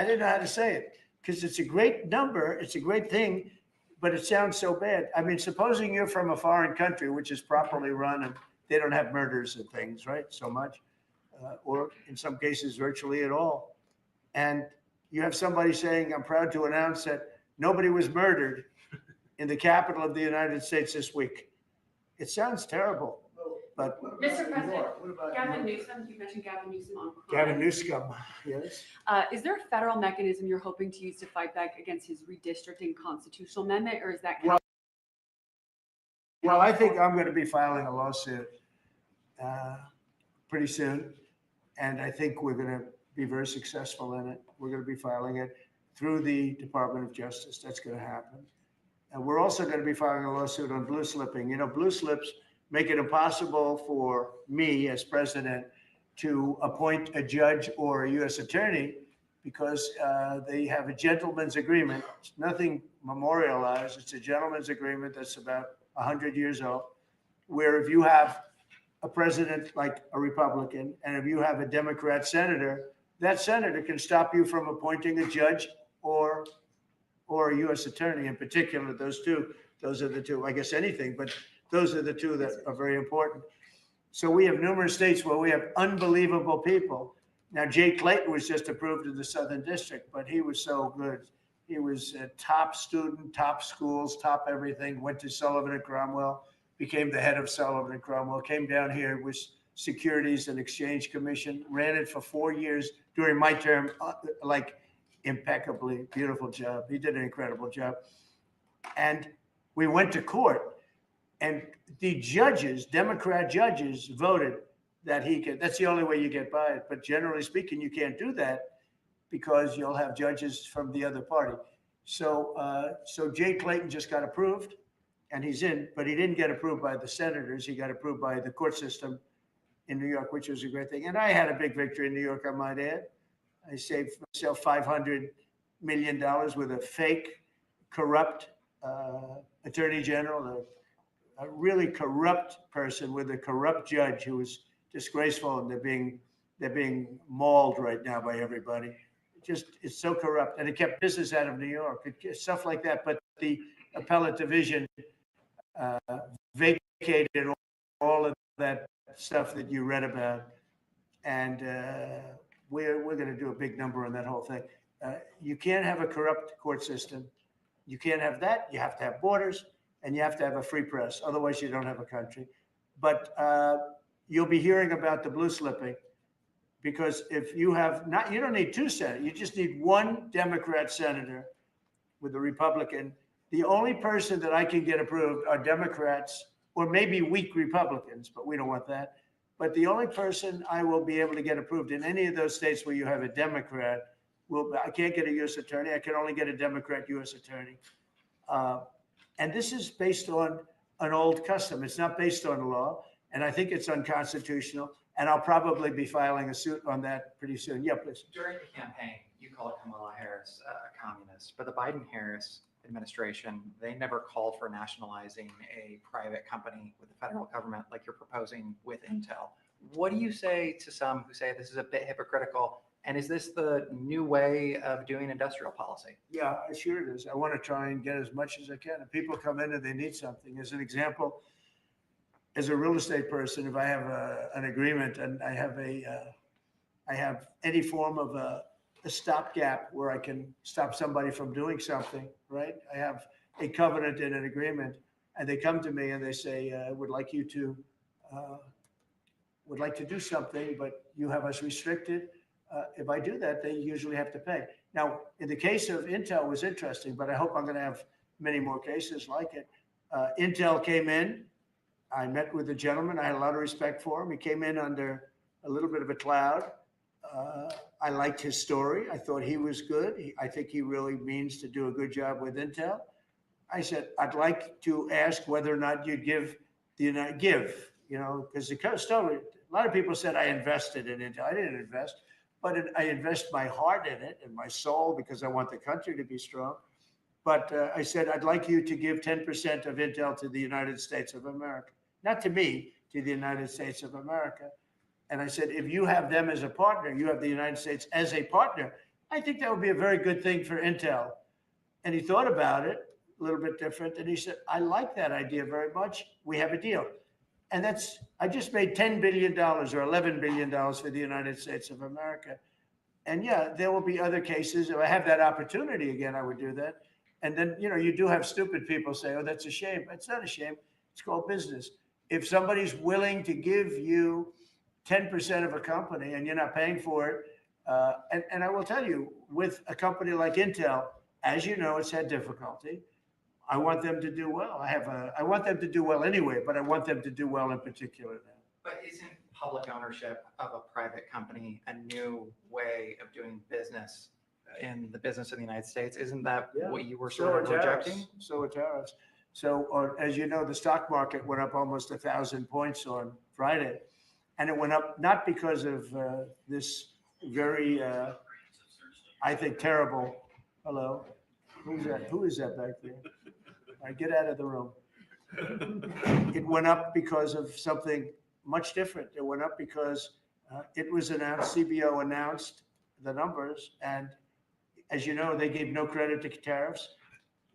I didn't know how to say it because it's a great number. It's a great thing, but it sounds so bad. I mean, supposing you're from a foreign country, which is properly run and they don't have murders and things, right? So much, or in some cases, virtually at all. And you have somebody saying, I'm proud to announce that nobody was murdered in the capital of the United States this week. It sounds terrible. But Mr. President, Gavin Newsom, you mentioned Gavin Newsom on crime. Gavin Newsom, yes. Is there a federal mechanism you're hoping to use to fight back against his redistricting constitutional amendment, or is that? Well, I think I'm going to be filing a lawsuit pretty soon, and I think we're going to be very successful in it. We're going to be filing it through the Department of Justice. That's going to happen. And we're also going to be filing a lawsuit on blue slipping. You know, blue slips make it impossible for me as president to appoint a judge or a U.S. attorney because they have a gentleman's agreement. It's nothing memorialized. It's a gentleman's agreement that's about 100 years old, where if you have a president like a Republican and if you have a Democrat senator, that senator can stop you from appointing a judge or a U.S. attorney in particular. Those are the two, I guess anything, but those are the two that are very important. So we have numerous states where we have unbelievable people. Now, Jay Clayton was just approved in the Southern District, but he was so good. He was a top student, top schools, top everything, went to Sullivan and Cromwell, became the head of Sullivan and Cromwell, came down here, was Securities and Exchange Commission, ran it for 4 years during my term, like impeccably, beautiful job. He did an incredible job. And we went to court. And the judges, Democrat judges, voted that he could. That's the only way you get by it. But generally speaking, you can't do that because you'll have judges from the other party. So Jay Clayton just got approved, and he's in. But he didn't get approved by the senators. He got approved by the court system in New York, which was a great thing. And I had a big victory in New York, I might add. I saved myself $500 million with a fake, corrupt attorney general. A really corrupt person with a corrupt judge who was disgraceful, and they're being mauled right now by everybody. It's so corrupt, and it kept business out of New York. Stuff like that. But the appellate division vacated all of that stuff that you read about, and we're going to do a big number on that whole thing. You can't have a corrupt court system. You can't have that. You have to have borders. And you have to have a free press. Otherwise, you don't have a country. But you'll be hearing about the blue slipping because if you have not, you don't need two senators. You just need one Democrat senator with a Republican. The only person that I can get approved are Democrats or maybe weak Republicans, but we don't want that. But the only person I will be able to get approved in any of those states where you have a Democrat I can't get a U.S. attorney. I can only get a Democrat U.S. attorney. And this is based on an old custom. It's not based on law, and I think it's unconstitutional. And I'll probably be filing a suit on that pretty soon. Yeah, please. During the campaign, you called Kamala Harris a communist, but the Biden-Harris administration, they never called for nationalizing a private company with the federal government like you're proposing with Intel. What do you say to some who say this is a bit hypocritical? And is this the new way of doing industrial policy? Yeah, sure it is. I want to try and get as much as I can. If people come in and they need something, as an example, as a real estate person, if I have an agreement and I have any form of a stopgap where I can stop somebody from doing something, right? I have a covenant and an agreement, and they come to me and they say, would like to do something, but you have us restricted. If I do that, they usually have to pay. Now, in the case of Intel, it was interesting, but I hope I'm going to have many more cases like it. Intel came in. I met with the gentleman. I had a lot of respect for him. He came in under a little bit of a cloud. I liked his story. I thought he was good. I think he really means to do a good job with Intel. I said, I'd like to ask whether or not you'd give, because the story, a lot of people said I invested in Intel. I didn't invest. But I invest my heart in it and my soul because I want the country to be strong. But I said, I'd like you to give 10% of Intel to the United States of America. Not to me, to the United States of America. And I said, if you have them as a partner, you have the United States as a partner, I think that would be a very good thing for Intel. And he thought about it a little bit different. And he said, I like that idea very much. We have a deal. And I just made $10 billion or $11 billion for the United States of America. And yeah, there will be other cases. If I have that opportunity again, I would do that. And then, you do have stupid people say, oh, that's a shame. It's not a shame. It's called business. If somebody's willing to give you 10% of a company and you're not paying for it, and I will tell you, with a company like Intel, as you know, it's had difficulty. I want them to do well. I want them to do well anyway, but I want them to do well in particular now. But isn't public ownership of a private company a new way of doing business in the business of the United States? Isn't that what you were sort of rejecting? So are tariffs. So as you know, the stock market went up almost 1,000 points on Friday. And it went up not because of this very, I think, terrible, hello, who's that? Who is that back there? All right, get out of the room. It went up because of something much different. It went up because it was announced, CBO announced the numbers, and as you know, they gave no credit to tariffs.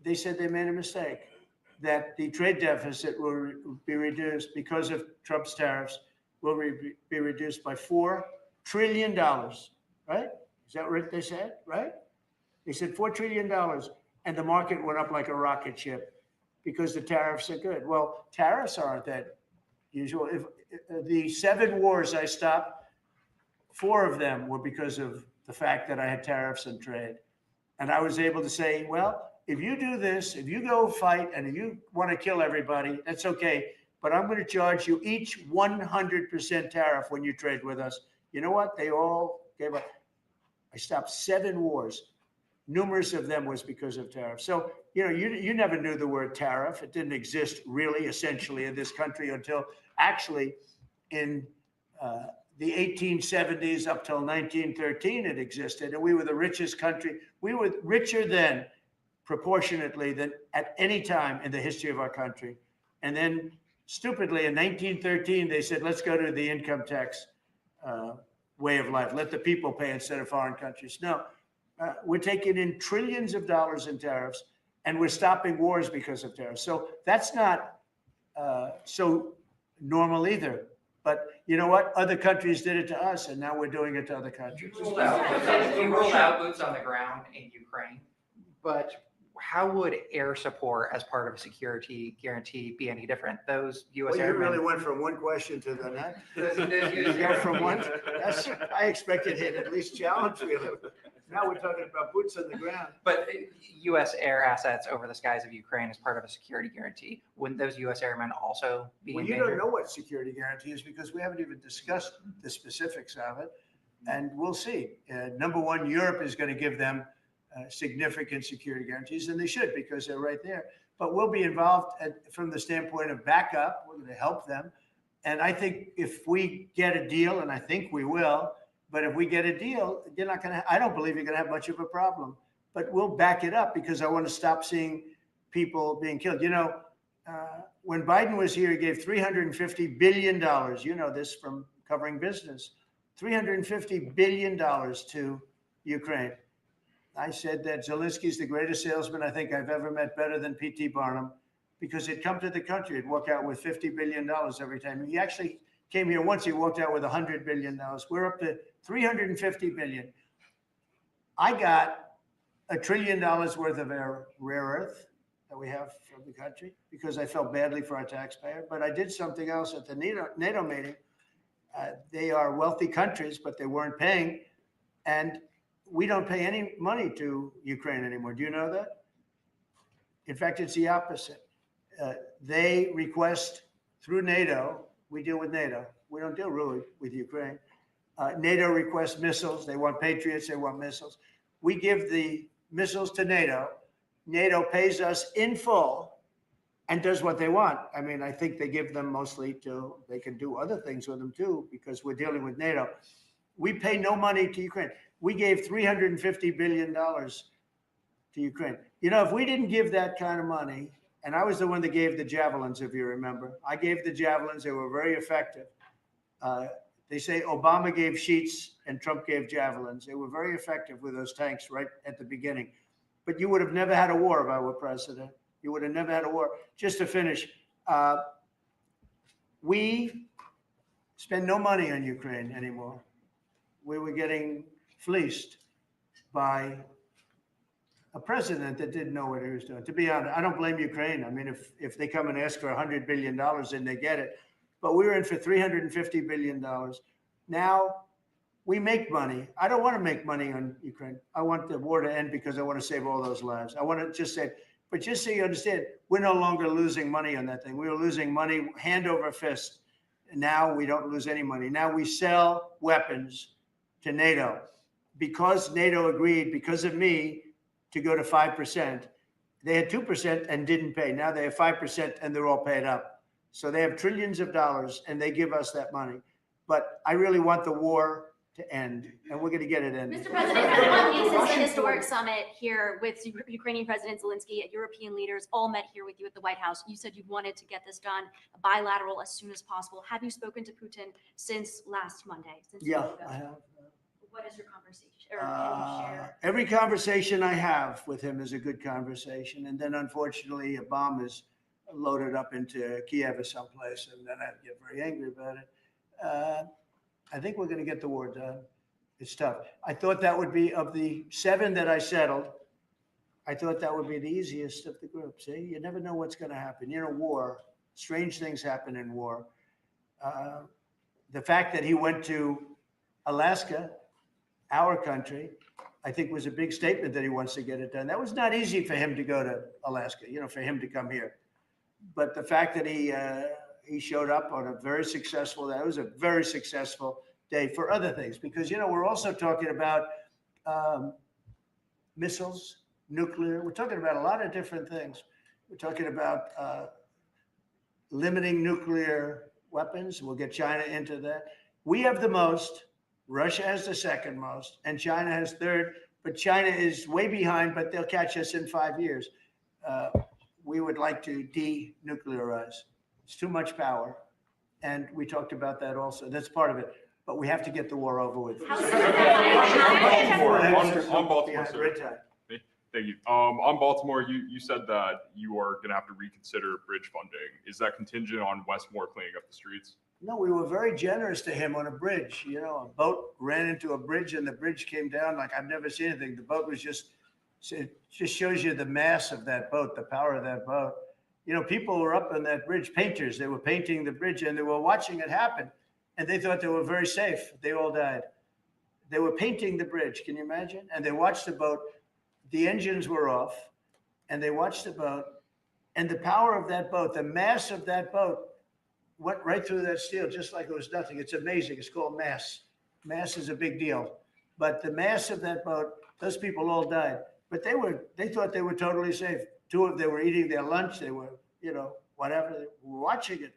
They said they made a mistake, that the trade deficit will be reduced because of Trump's tariffs, will be reduced by $4 trillion, right? Is that what they said, right? They said $4 trillion, and the market went up like a rocket ship because the tariffs are good. Well, tariffs aren't that usual. If the 7 wars I stopped, 4 of them were because of the fact that I had tariffs and trade. And I was able to say, well, if you do this, if you go fight and if you want to kill everybody, that's okay. But I'm going to charge you each 100% tariff when you trade with us. You know what? They all gave up. I stopped 7 wars. Numerous of them was because of tariffs. So, you never knew the word tariff. It didn't exist really, essentially, in this country until actually in the 1870s up till 1913 it existed. And we were the richest country. We were richer then, proportionately, than at any time in the history of our country. And then, stupidly, in 1913, they said, let's go to the income tax way of life. Let the people pay instead of foreign countries. No, we're taking in trillions of dollars in tariffs, and we're stopping wars because of tariffs. So that's not so normal either. But you know what? Other countries did it to us, and now we're doing it to other countries. You rolled out boots on the ground in Ukraine, but how would air support as part of a security guarantee be any different? Those U.S. Well, you airmen. really went from one question to the next. You go from one. I expected it at least challenge me a little. Now we're talking about boots on the ground. But U.S. air assets over the skies of Ukraine as part of a security guarantee. Wouldn't those U.S. airmen also be Well, in you danger? don't know what security guarantee is because we haven't even discussed the specifics of it. And we'll see. Number one, Europe is going to give them significant security guarantees, and they should because they're right there. But we'll be involved from the standpoint of backup. We're going to help them. And I think if we get a deal, and I think we will, but if we get a deal, you're not going to, I don't believe you're going to have much of a problem. But we'll back it up because I want to stop seeing people being killed. When Biden was here, he gave $350 billion. You know this from covering business. $350 billion to Ukraine. I said that Zelensky's the greatest salesman I think I've ever met, better than P.T. Barnum, because he'd come to the country, he'd walk out with $50 billion every time. He actually came here once, he walked out with $100 billion. We're up to $350 billion. I got $1 trillion worth of rare earth that we have from the country because I felt badly for our taxpayer. But I did something else at the NATO meeting. They are wealthy countries, but they weren't paying. And we don't pay any money to Ukraine anymore. Do you know that? In fact, it's the opposite. They request through NATO, we deal with NATO. We don't deal really with Ukraine. NATO requests missiles. They want Patriots. They want missiles. We give the missiles to NATO. NATO pays us in full and does what they want. I mean, I think they give them mostly they can do other things with them too, because we're dealing with NATO. We pay no money to Ukraine. We gave $350 billion to Ukraine. If we didn't give that kind of money, and I was the one that gave the javelins, if you remember. I gave the javelins. They were very effective. They say Obama gave sheets and Trump gave javelins. They were very effective with those tanks right at the beginning. But you would have never had a war if I were president. You would have never had a war. Just to finish, we spend no money on Ukraine anymore. We were getting fleeced by a president that didn't know what he was doing. To be honest, I don't blame Ukraine. I mean, if they come and ask for $100 billion, then they get it. But we were in for $350 billion. Now we make money. I don't want to make money on Ukraine. I want the war to end because I want to save all those lives. I want to just say, but just so you understand, we're no longer losing money on that thing. We were losing money hand over fist. Now we don't lose any money. Now we sell weapons to NATO. Because NATO agreed, because of me, to go to 5%. They had 2% and didn't pay. Now they have 5% and they're all paid up. So they have trillions of dollars and they give us that money. But I really want the war to end, and we're going to get it ended. Mr. President, since the historic summit here with Ukrainian President Zelensky and European leaders all met here with you at the White House, you said you wanted to get this done bilateral as soon as possible. Have you spoken to Putin since last Monday? Yeah, I have. What is your conversation? Or can you share? Every conversation I have with him is a good conversation. And then unfortunately, a bomb is loaded up into Kiev or someplace, and then I get very angry about it. I think we're going to get the war done. It's tough. I thought that would be, of the 7 that I settled, I thought that would be the easiest of the group. See, you never know what's going to happen. You know, war, strange things happen in war. The fact that he went to Alaska, our country, I think was a big statement that he wants to get it done. That was not easy for him to go to Alaska, you know, for him to come here. But the fact that he showed up on a very successful, that was a very successful day for other things, because, you know, we're also talking about missiles, nuclear. We're talking about a lot of different things. We're talking about limiting nuclear weapons. We'll get China into that. We have the most. Russia has the second most, and China has third. But China is way behind, but they'll catch us in 5 years. We would like to denuclearize. It's too much power. And we talked about that also. That's part of it. But we have to get the war over with. On Baltimore, sir. Thank you. On Baltimore, you said that you are going to have to reconsider bridge funding. Is that contingent on Westmore cleaning up the streets? No, we were very generous to him on a bridge. You know, a boat ran into a bridge and the bridge came down like I've never seen anything. The boat was it just shows you the mass of that boat, the power of that boat. You know, people were up on that bridge, painters. They were painting the bridge and they were watching it happen. And they thought they were very safe. They all died. They were painting the bridge. Can you imagine? And they watched the boat. The engines were off. And they watched the boat. And the power of that boat, the mass of that boat, went right through that steel just like it was nothing. It's amazing. It's called mass. Mass is a big deal. But the mass of that boat, those people all died. But they thought they were totally safe. Two of them were eating their lunch. They were, you know, whatever. They were watching it.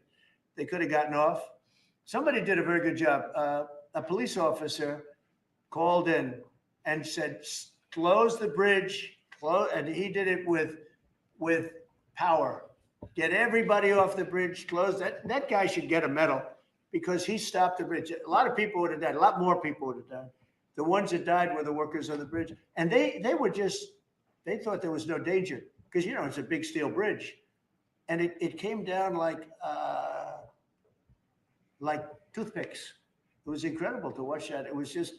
They could have gotten off. Somebody did a very good job. A police officer called in and said, close the bridge. And he did it with power. Get everybody off the bridge, close that. That guy should get a medal because he stopped the bridge. A lot of people would have died. A lot more people would have died. The ones that died were the workers on the bridge. And they thought there was no danger because, you know, it's a big steel bridge. And it came down like toothpicks. It was incredible to watch that. It was just,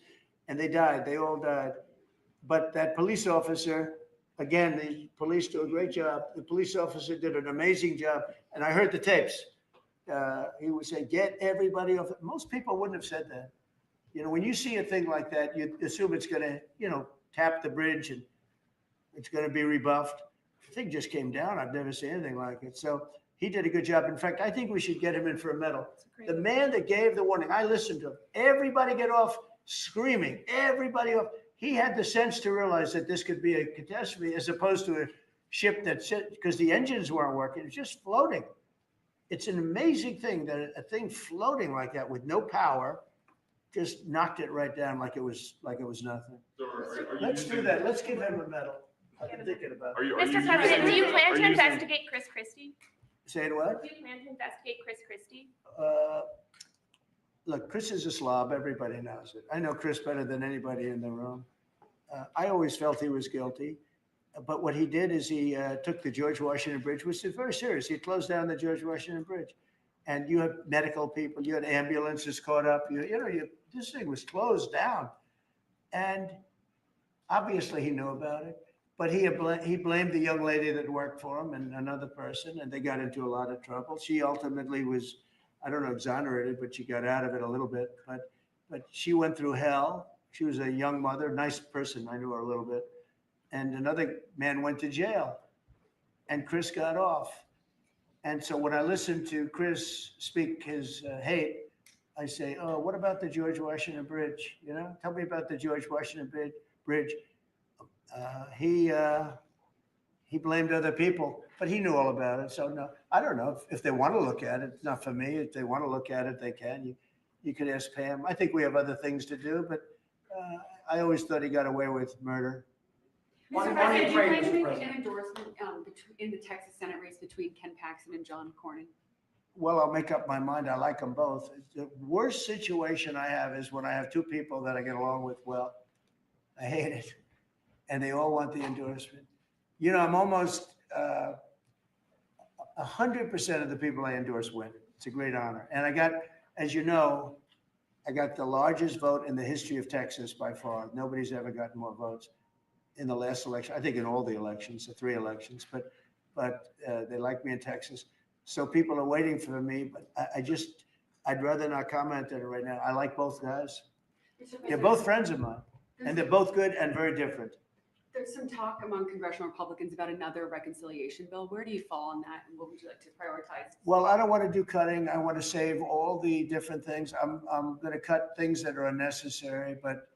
and they died. They all died. But that police officer, again, the police do a great job. The police officer did an amazing job. And I heard the tapes. He would say, get everybody off. Most people wouldn't have said that. You know, when you see a thing like that, you assume it's going to, you know, tap the bridge and it's going to be rebuffed. The thing just came down. I've never seen anything like it. So he did a good job. In fact, I think we should get him in for a medal. The man that gave the warning, I listened to him. Everybody get off screaming. Everybody off. He had the sense to realize that this could be a catastrophe as opposed to a ship that because the engines weren't working. It's just floating. It's an amazing thing that a thing floating like that with no power just knocked it right down like it was nothing. So Let's do that. Let's give him a medal. I've been thinking about it. Mr. President, do you plan to investigate Chris Christie? Say it what? Do you plan to investigate Chris Christie? look, Chris is a slob. Everybody knows it. I know Chris better than anybody in the room. I always felt he was guilty. But what he did is he took the George Washington Bridge, which is very serious. He closed down the George Washington Bridge. And you had medical people, you had ambulances caught up. This thing was closed down. And obviously he knew about it. But he blamed the young lady that worked for him and another person, and they got into a lot of trouble. She ultimately was, I don't know, exonerated, but she got out of it a little bit. But she went through hell. She was a young mother, nice person. I knew her a little bit. And another man went to jail, and Chris got off. And so when I listen to Chris speak his hate, I say, oh, what about the George Washington Bridge? Tell me about the George Washington Bridge. He blamed other people, but he knew all about it. So no, I don't know if they want to look at it. It's not for me. If they want to look at it, they can. You could ask Pam. I think we have other things to do, but I always thought he got away with murder. Mr. President, do you plan to make an endorsement in the Texas Senate race between Ken Paxton and John Cornyn? Well, I'll make up my mind. I like them both. The worst situation I have is when I have two people that I get along with well. I hate it. And they all want the endorsement. I'm almost 100% of the people I endorse win. It's a great honor. And I got, as you know, I got the largest vote in the history of Texas by far. Nobody's ever gotten more votes in the last election. I think in all the elections, the 3 elections, but they like me in Texas. So people are waiting for me, but I'd rather not comment on it right now. I like both guys. They're both friends of mine, and they're both good and very different. There's some talk among congressional Republicans about another reconciliation bill. Where do you fall on that, and what would you like to prioritize? Well, I don't want to do cutting. I want to save all the different things. I'm going to cut things that are unnecessary, but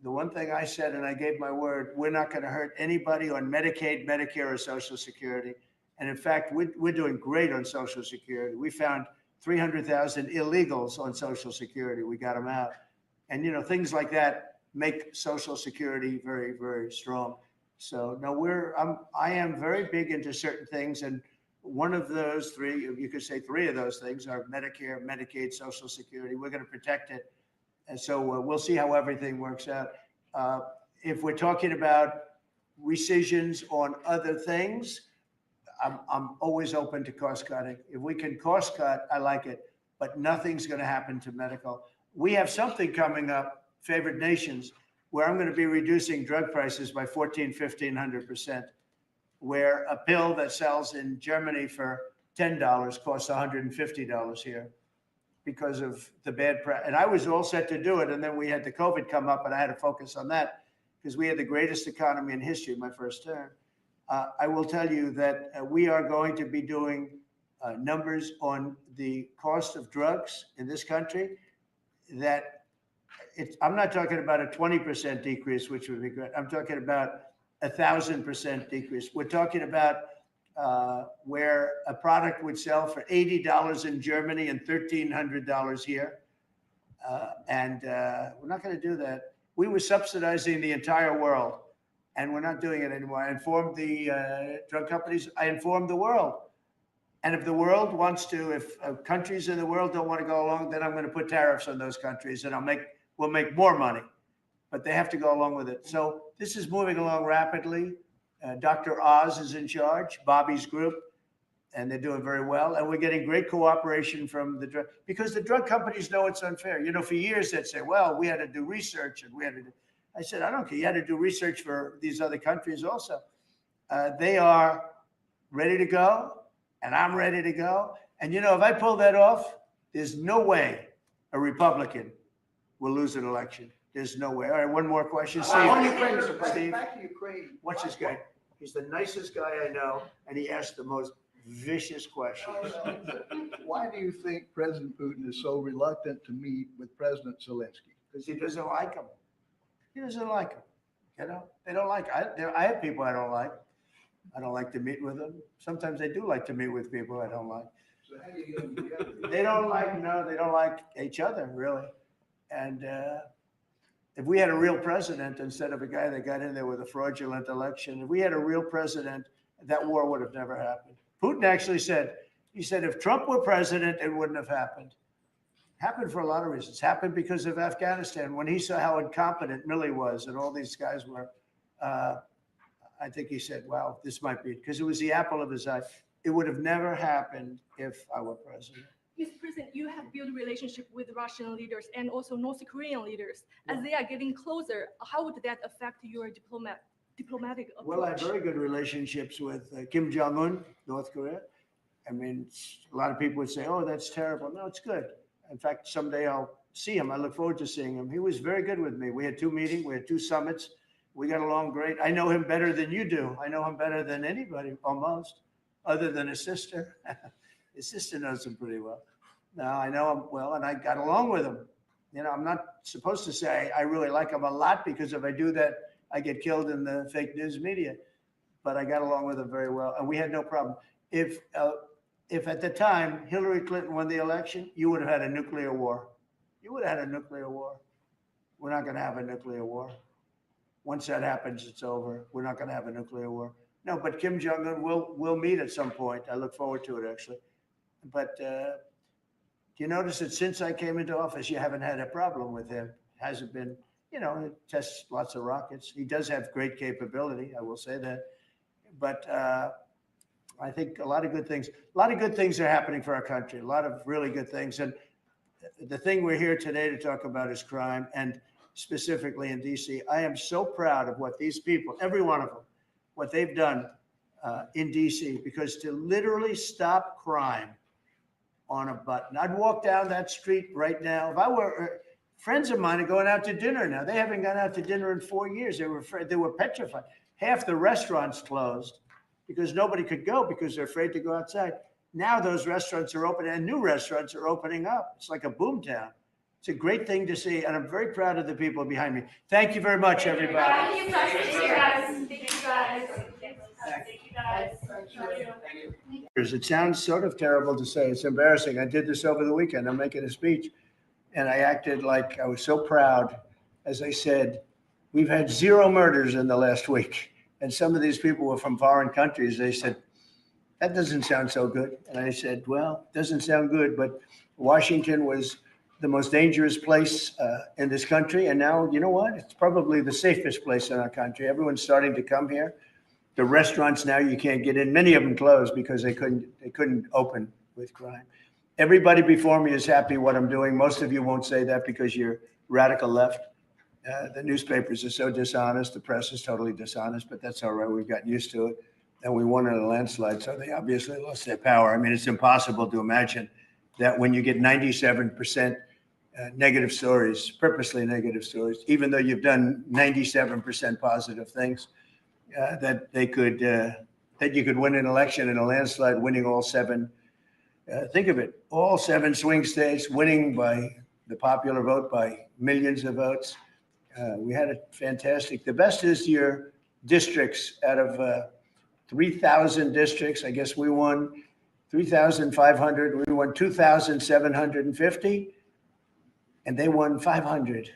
the one thing I said, and I gave my word, we're not going to hurt anybody on Medicaid, Medicare, or Social Security. And in fact, we're doing great on Social Security. We found 300,000 illegals on Social Security. We got them out. And, things like that make Social Security very, very strong. So no, I am very big into certain things. And one of those 3, you could say 3 of those things are Medicare, Medicaid, Social Security. We're going to protect it. And so we'll see how everything works out. If we're talking about rescissions on other things, I'm always open to cost cutting. If we can cost cut, I like it, but nothing's going to happen to medical. We have something coming up, favored nations, where I'm going to be reducing drug prices by 1,500% where a pill that sells in Germany for $10 costs $150 here because of the bad press. And I was all set to do it. And then we had the COVID come up, and I had to focus on that because we had the greatest economy in history my first term. I will tell you that we are going to be doing numbers on the cost of drugs in this country that I'm not talking about a 20% decrease, which would be good. I'm talking about 1,000% decrease. We're talking about where a product would sell for $80 in Germany and $1,300 here. And we're not going to do that. We were subsidizing the entire world, and we're not doing it anymore. I informed the drug companies. I informed the world. And if the world wants to, if countries in the world don't want to go along, then I'm going to put tariffs on those countries, and we'll make more money. But they have to go along with it. So this is moving along rapidly. Dr. Oz is in charge, Bobby's group, and they're doing very well. And we're getting great cooperation from the drug, because the drug companies know it's unfair. For years they'd say, well, we had to do research and we had to do. I said, I don't care. You had to do research for these other countries also. They are ready to go, and I'm ready to go. And if I pull that off, there's no way a Republican will lose an election. There's no way. All right, one more question. Steve. Steve. Back to Ukraine. Watch this guy. He's the nicest guy I know, and he asks the most vicious questions. Why do you think President Putin is so reluctant to meet with President Zelensky? Because he doesn't like him. He doesn't like him. They don't like. I have people I don't like. I don't like to meet with them. Sometimes I do like to meet with people I don't like. So how do you get them together? They don't like each other, really. And if we had a real president instead of a guy that got in there with a fraudulent election, if we had a real president, that war would have never happened. Putin actually said, if Trump were president, it wouldn't have happened. Happened for a lot of reasons. Happened because of Afghanistan. When he saw how incompetent Milley was and all these guys were, I think he said, wow, this might be, because it was the apple of his eye. It would have never happened if I were president. Mr. President, you have built a relationship with Russian leaders and also North Korean leaders. As they are getting closer, how would that affect your diplomatic approach? Well, I have very good relationships with Kim Jong-un, North Korea. I mean, a lot of people would say, oh, that's terrible. No, it's good. In fact, someday I'll see him. I look forward to seeing him. He was very good with me. We had 2 meetings. We had 2 summits. We got along great. I know him better than you do. I know him better than anybody, almost, other than his sister. His sister knows him pretty well. Now I know him well, and I got along with him. You know, I'm not supposed to say I really like him a lot, because if I do that, I get killed in the fake news media. But I got along with him very well, and we had no problem. If at the time Hillary Clinton won the election, you would have had a nuclear war. You would have had a nuclear war. We're not going to have a nuclear war. Once that happens, it's over. We're not going to have a nuclear war. No, but Kim Jong-un will meet at some point. I look forward to it, actually. But you notice that since I came into office, you haven't had a problem with him. Hasn't been, you know, he tests lots of rockets. He does have great capability, I will say that. But I think a lot of good things are happening for our country, a lot of really good things. And the thing we're here today to talk about is crime, and specifically in DC. I am so proud of what these people, every one of them, what they've done in DC, because to literally stop crime on a button. I'd walk down that street right now. If I were, friends of mine are going out to dinner now. They haven't gone out to dinner in 4 years. They were afraid, they were petrified. Half the restaurants closed because nobody could go because they're afraid to go outside. Now those restaurants are open, and new restaurants are opening up. It's like a boom town. It's a great thing to see, and I'm very proud of the people behind me. Thank you very much, everybody. Thank you, guys. Thank you, guys. Thank you, guys. It sounds sort of terrible to say. It's embarrassing. I did this over the weekend. I'm making a speech, and I acted like I was so proud. As I said, we've had 0 murders in the last week, and some of these people were from foreign countries. They said, that doesn't sound so good. And I said, well, it doesn't sound good, but Washington was the most dangerous place in this country. And now, you know what? It's probably the safest place in our country. Everyone's starting to come here. The restaurants now, you can't get in. Many of them closed because they couldn't open with crime. Everybody before me is happy what I'm doing. Most of you won't say that because you're radical left. The newspapers are so dishonest. The press is totally dishonest, but that's all right. We've gotten used to it. And we won in a landslide, so they obviously lost their power. I mean, it's impossible to imagine that when you get 97% negative stories, purposely negative stories, even though you've done 97% positive things, that you could win an election in a landslide, winning all 7. Think of it, all 7 swing states, winning by the popular vote by millions of votes. We had it fantastic. The best is your districts. Out of 3,000 districts, I guess we won 3,500. We won 2,750, and they won 500.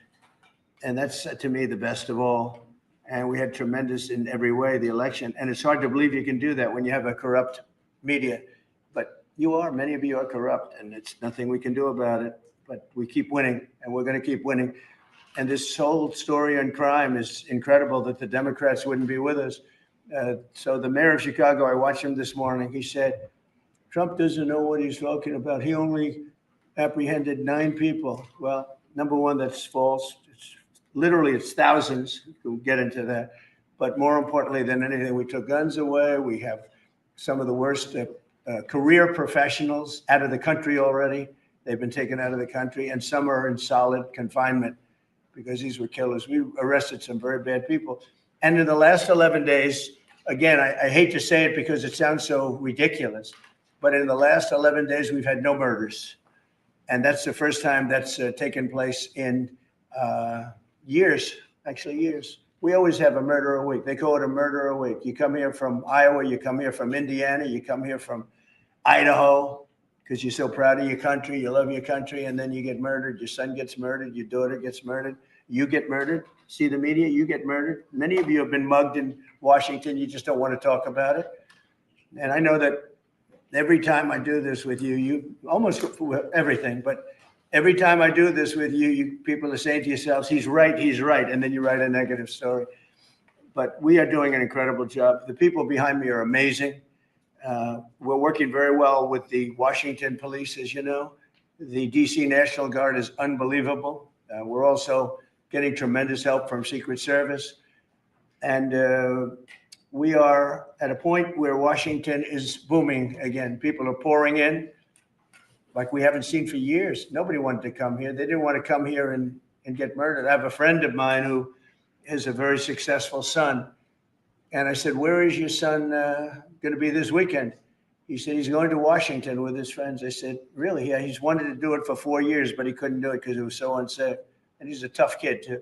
And that's, to me, the best of all. And we had tremendous in every way, the election. And it's hard to believe you can do that when you have a corrupt media. But many of you are corrupt, and it's nothing we can do about it. But we keep winning, and we're going to keep winning. And this whole story on crime is incredible that the Democrats wouldn't be with us. So the mayor of Chicago, I watched him this morning. He said, Trump doesn't know what he's talking about. He only apprehended 9 people. Well, number one, that's false. It's thousands. We'll get into that. But more importantly than anything, we took guns away. We have some of the worst career professionals out of the country already. They've been taken out of the country, and some are in solid confinement because these were killers. We arrested some very bad people. And in the last 11 days, again, I hate to say it because it sounds so ridiculous, but in the last 11 days, we've had no murders. And that's the first time that's taken place in years, actually years. We always have a murder a week. They call it a murder a week. You come here from Iowa, you come here from Indiana, you come here from Idaho, because you're so proud of your country, you love your country, and then you get murdered. Your son gets murdered, your daughter gets murdered, you get murdered. See the media, you get murdered. Many of you have been mugged in Washington. You just don't want to talk about it. And I know that every time I do this with you, you almost everything, but every time I do this with you, you people are saying to yourselves, he's right, and then you write a negative story. But we are doing an incredible job. The people behind me are amazing. We're working very well with the Washington police, as you know. The DC National Guard is unbelievable. We're also getting tremendous help from Secret Service. And we are at a point where Washington is booming again. People are pouring in like we haven't seen for years. Nobody wanted to come here. They didn't want to come here and get murdered. I have a friend of mine who has a very successful son. And I said, where is your son going to be this weekend? He said, he's going to Washington with his friends. I said, really? Yeah, he's wanted to do it for 4 years, but he couldn't do it because it was so unsafe. And he's a tough kid, too.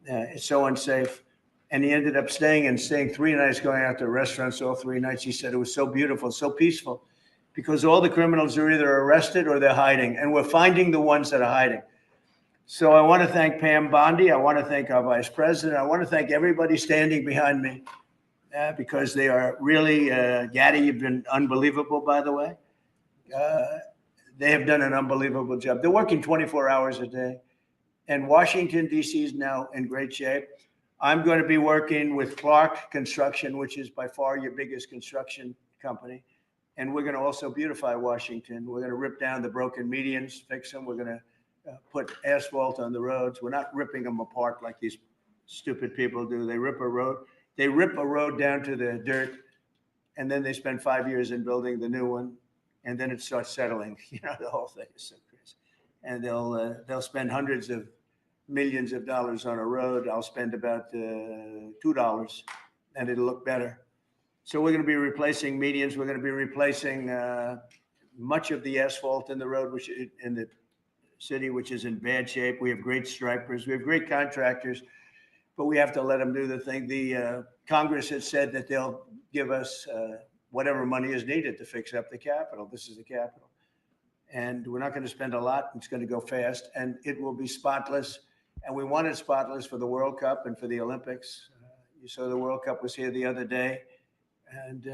It's so unsafe. And he ended up staying 3 nights, going out to restaurants all 3 nights. He said it was so beautiful, so peaceful, because all the criminals are either arrested or they're hiding. And we're finding the ones that are hiding. So I want to thank Pam Bondi. I want to thank our vice president. I want to thank everybody standing behind me because they are really, Gaddy, you've been unbelievable, by the way. They have done an unbelievable job. They're working 24 hours a day. And Washington, D.C. is now in great shape. I'm going to be working with Clark Construction, which is by far your biggest construction company. And we're going to also beautify Washington. We're going to rip down the broken medians, fix them. We're going to put asphalt on the roads. We're not ripping them apart like these stupid people do. They rip a road down to the dirt, and then they spend 5 years in building the new one, and then it starts settling. You know, the whole thing is so crazy. And they'll spend hundreds of millions of dollars on a road. I'll spend about $2, and it'll look better. So we're going to be replacing medians. We're going to be replacing much of the asphalt in the road, which in the city, which is in bad shape. We have great stripers. We have great contractors, but we have to let them do the thing. The Congress has said that they'll give us whatever money is needed to fix up the Capitol. This is the Capitol. And we're not going to spend a lot. It's going to go fast, and it will be spotless. And we want it spotless for the World Cup and for the Olympics. You saw the World Cup was here the other day. And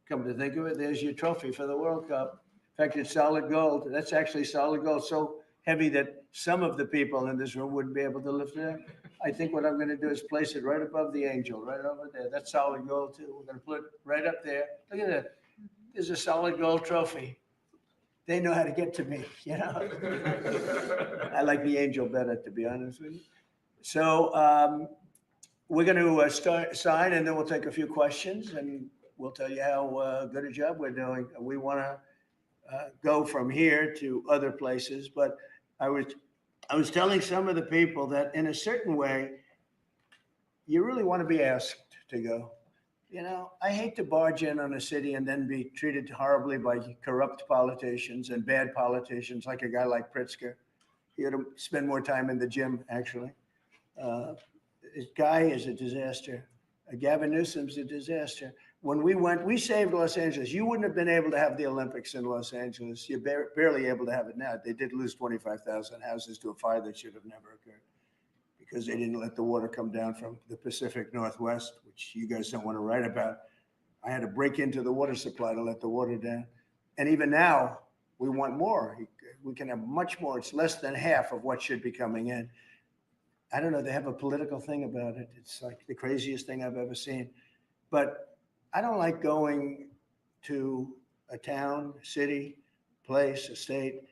come to think of it, there's your trophy for the World Cup. In fact, it's solid gold. That's actually solid gold. So heavy that some of the people in this room wouldn't be able to lift it up. I think what I'm going to do is place it right above the angel, right over there. That's solid gold, too. We're going to put it right up there. Look at that. There's a solid gold trophy. They know how to get to me, you know. I like the angel better, to be honest with you. So we're going to sign, and then we'll take a few questions, and we'll tell you how good a job we're doing. We want to go from here to other places, but I was telling some of the people that in a certain way, you really want to be asked to go. You know, I hate to barge in on a city and then be treated horribly by corrupt politicians and bad politicians, like a guy like Pritzker. He ought to spend more time in the gym, actually. This guy is a disaster. Gavin Newsom's a disaster. When we went, we saved Los Angeles. You wouldn't have been able to have the Olympics in Los Angeles. You're barely able to have it now. They did lose 25,000 houses to a fire that should have never occurred because they didn't let the water come down from the Pacific Northwest, which you guys don't want to write about. I had to break into the water supply to let the water down. And even now, we want more. We can have much more. It's less than half of what should be coming in. I don't know. They have a political thing about it. It's like the craziest thing I've ever seen. But I don't like going to a town, city, place, a state,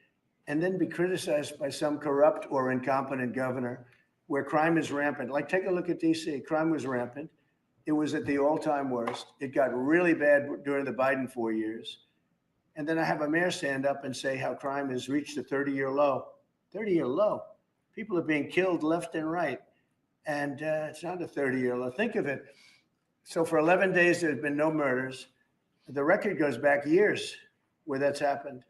and then be criticized by some corrupt or incompetent governor where crime is rampant. Like, take a look at DC. Crime was rampant. It was at the all-time worst. It got really bad during the Biden 4 years. And then I have a mayor stand up and say how crime has reached a 30-year low. 30-year low. People are being killed left and right. And it's not a 30-year low. Think of it. So for 11 days, there's been no murders. The record goes back years where that's happened.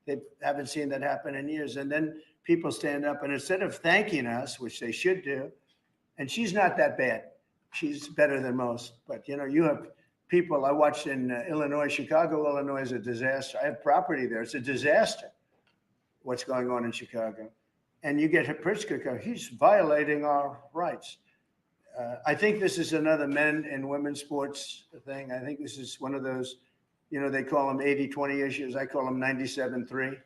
They haven't seen that happen in years. And then people stand up, and instead of thanking us, which they should do, and she's not that bad. She's better than most. But, you know, you have people I watched in Illinois. Chicago, Illinois is a disaster. I have property there. It's a disaster what's going on in Chicago. And you get Pritzker, he's violating our rights. I think this is another men and women's sports thing. I think this is one of those, you know, they call them 80-20 issues. I call them 97-3.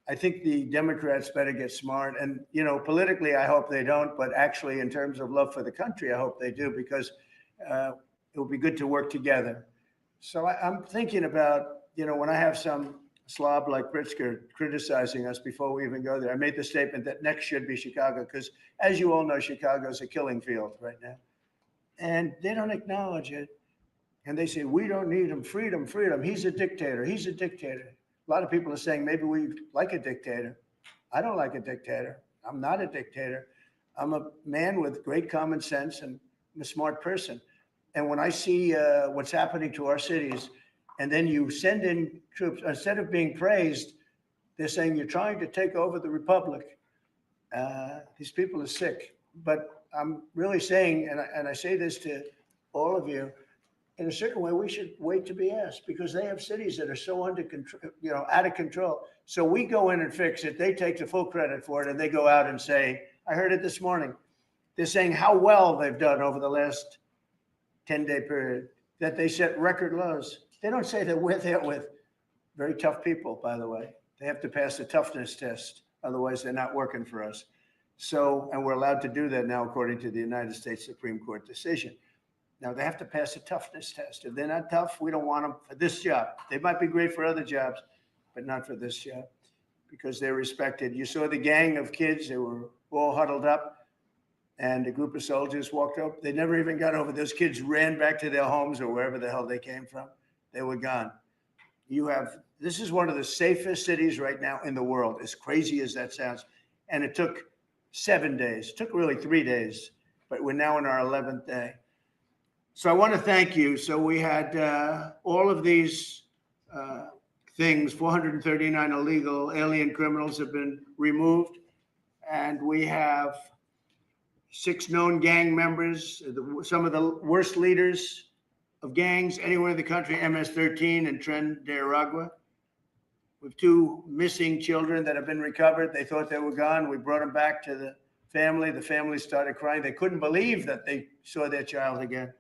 I think the Democrats better get smart. And, you know, politically, I hope they don't. But actually, in terms of love for the country, I hope they do, because it will be good to work together. So I'm thinking about, you know, when I have some slob like Pritzker criticizing us before we even go there, I made the statement that next should be Chicago, because as you all know, Chicago is a killing field right now. And they don't acknowledge it. And they say, we don't need him, freedom, freedom. He's a dictator. He's a dictator. A lot of people are saying maybe we like a dictator. I don't like a dictator. I'm not a dictator. I'm a man with great common sense, and I'm a smart person. And when I see what's happening to our cities, and then you send in troops, instead of being praised, they're saying you're trying to take over the republic. These people are sick. But I'm really saying, and I say this to all of you, in a certain way, we should wait to be asked, because they have cities that are so under control, you know, out of control. So we go in and fix it. They take the full credit for it, and they go out and say, I heard it this morning. They're saying how well they've done over the last 10-day period, that they set record lows. They don't say that we're there with very tough people, by the way. They have to pass the toughness test. Otherwise, they're not working for us. So, and we're allowed to do that now, according to the United States Supreme Court decision. Now, they have to pass a toughness test. If they're not tough, we don't want them for this job. They might be great for other jobs, but not for this job, because they're respected. You saw the gang of kids. They were all huddled up, and a group of soldiers walked up. They never even got over. Those kids ran back to their homes or wherever the hell they came from. They were gone. This is one of the safest cities right now in the world, as crazy as that sounds. And it took 7 days. It took really 3 days, but we're now in our 11th day. So I want to thank you. So we had all of these things, 439 illegal alien criminals have been removed. And we have 6 known gang members, some of the worst leaders of gangs anywhere in the country, MS-13 and Tren de Aragua. We have 2 missing children that have been recovered. They thought they were gone. We brought them back to the family. The family started crying. They couldn't believe that they saw their child again.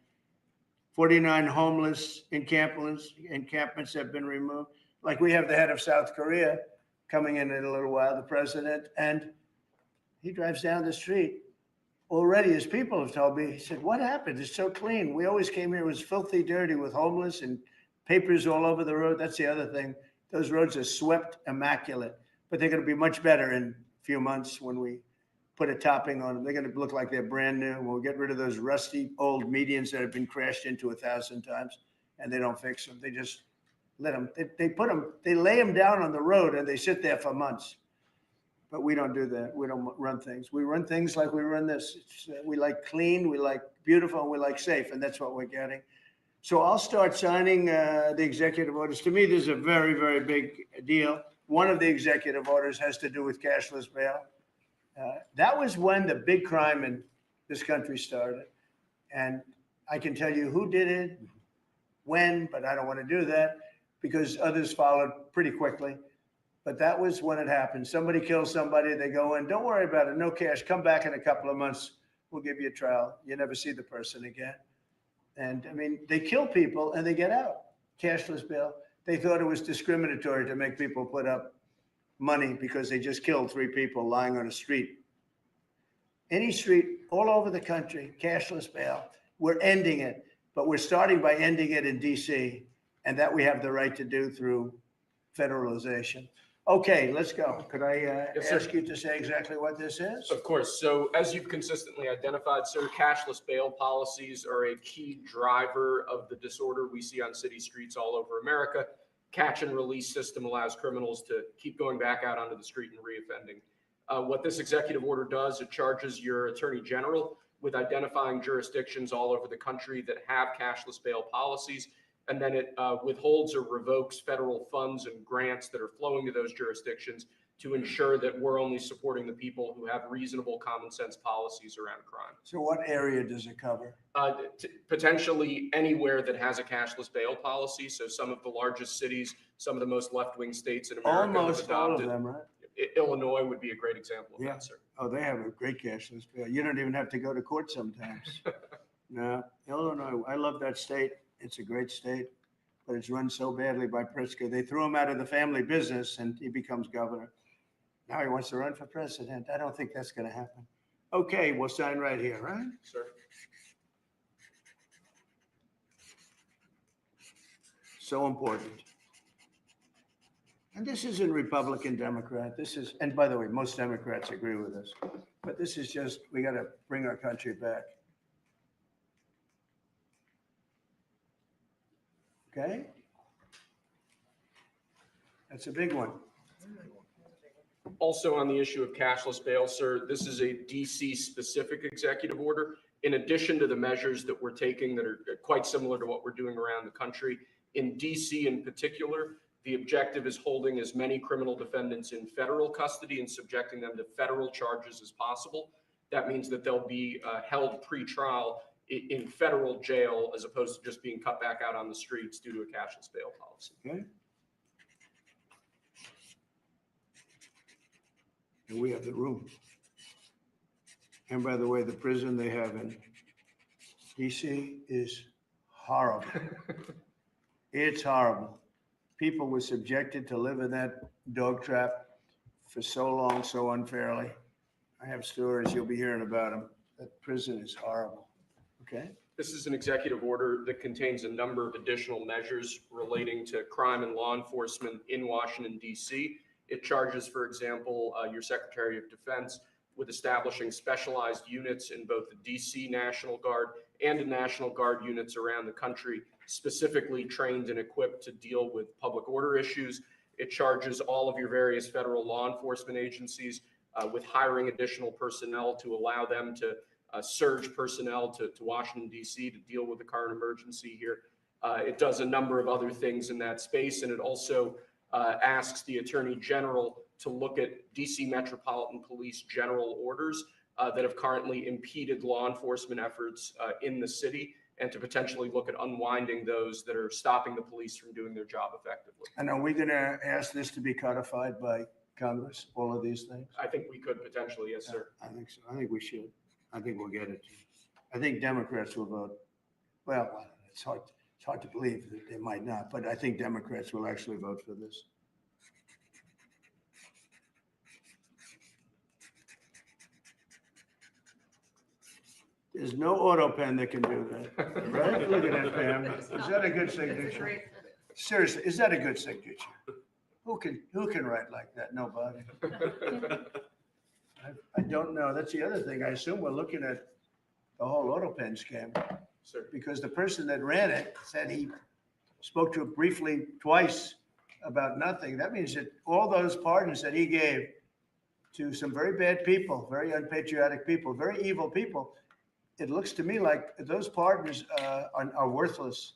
49 homeless encampments have been removed. Like, we have the head of South Korea coming in a little while, the president, and he drives down the street. Already, his people have told me, he said, what happened? It's so clean. We always came here, it was filthy dirty with homeless and papers all over the road. That's the other thing. Those roads are swept immaculate, but they're going to be much better in a few months when we put a topping on them. They're going to look like they're brand new. We'll get rid of those rusty old medians that have been crashed into 1,000 times, and they don't fix them. They just let them, they lay them down on the road and they sit there for months. But we don't do that. We don't run things. We run things like we run this. We like clean, we like beautiful, and we like safe, and that's what we're getting. So I'll start signing the executive orders. To me, this is a very, very big deal. One of the executive orders has to do with cashless bail. That was when the big crime in this country started. And I can tell you who did it, when, but I don't want to do that because others followed pretty quickly. But that was when it happened. Somebody kills somebody, they go in, don't worry about it, no cash, come back in a couple of months, we'll give you a trial. You never see the person again. And I mean, they kill people and they get out, cashless bail. They thought it was discriminatory to make people put up money because they just killed 3 people lying on a street. Any street all over the country, cashless bail. We're ending it, but we're starting by ending it in DC, and that we have the right to do through federalization. Okay, let's go. Could I Yes, sir. ask you to say exactly what this is? Of course. So as you've consistently identified, sir, cashless bail policies are a key driver of the disorder we see on city streets all over America. Catch and release system allows criminals to keep going back out onto the street and reoffending. What this executive order does, it charges your attorney general with identifying jurisdictions all over the country that have cashless bail policies. And then it withholds or revokes federal funds and grants that are flowing to those jurisdictions to ensure that we're only supporting the people who have reasonable common sense policies around crime. So what area does it cover? Potentially anywhere that has a cashless bail policy. So some of the largest cities, some of the most left-wing states in America have Almost all of adopted. them, right? Illinois would be a great example of Yeah. that, sir. Oh, they have a great cashless bail. You don't even have to go to court sometimes. No, Illinois, I love that state. It's a great state, but it's run so badly by Pritzker. They threw him out of the family business and he becomes governor. Now he wants to run for president. I don't think that's going to happen. Okay, we'll sign right here, right? Sir. So important. And this isn't Republican, Democrat. This is, and by the way, most Democrats agree with us. But this is just, we got to bring our country back. Okay? That's a big one. Also on the issue of cashless bail, sir, this is a DC specific executive order. In addition to the measures that we're taking that are quite similar to what we're doing around the country, in DC in particular, the objective is holding as many criminal defendants in federal custody and subjecting them to federal charges as possible. That means that they'll be held pre-trial in federal jail as opposed to just being cut back out on the streets due to a cashless bail policy. Okay? And we have the room. And by the way, the prison they have in DC is horrible. It's horrible. People were subjected to live in that dog trap for so long, so unfairly. I have stories, you'll be hearing about them. That prison is horrible. Okay? This is an executive order that contains a number of additional measures relating to crime and law enforcement in Washington, D.C. It charges, for example, your Secretary of Defense with establishing specialized units in both the D.C. National Guard and the National Guard units around the country, specifically trained and equipped to deal with public order issues. It charges all of your various federal law enforcement agencies with hiring additional personnel to allow them to surge personnel to Washington, D.C. to deal with the current emergency here. It does a number of other things in that space, and it also asks the Attorney General to look at D.C. Metropolitan Police general orders that have currently impeded law enforcement efforts in the city, and to potentially look at unwinding those that are stopping the police from doing their job effectively. And are we going to ask this to be codified by Congress, all of these things? I think we could potentially, yes, sir. I think so. I think we should. I think we'll get it. I think Democrats will vote. Well, it's hard to believe that they might not, but I think Democrats will actually vote for this. There's no auto pen that can do that, right? Look at that, Pam. Is that a good signature? Seriously, is that a good signature? Who can write like that? Nobody. I don't know. That's the other thing. I assume we're looking at the whole auto pen scam, Sir. because the person that ran it said he spoke to it briefly twice about nothing. That means that all those pardons that he gave to some very bad people, very unpatriotic people, very evil people, it looks to me like those pardons are worthless.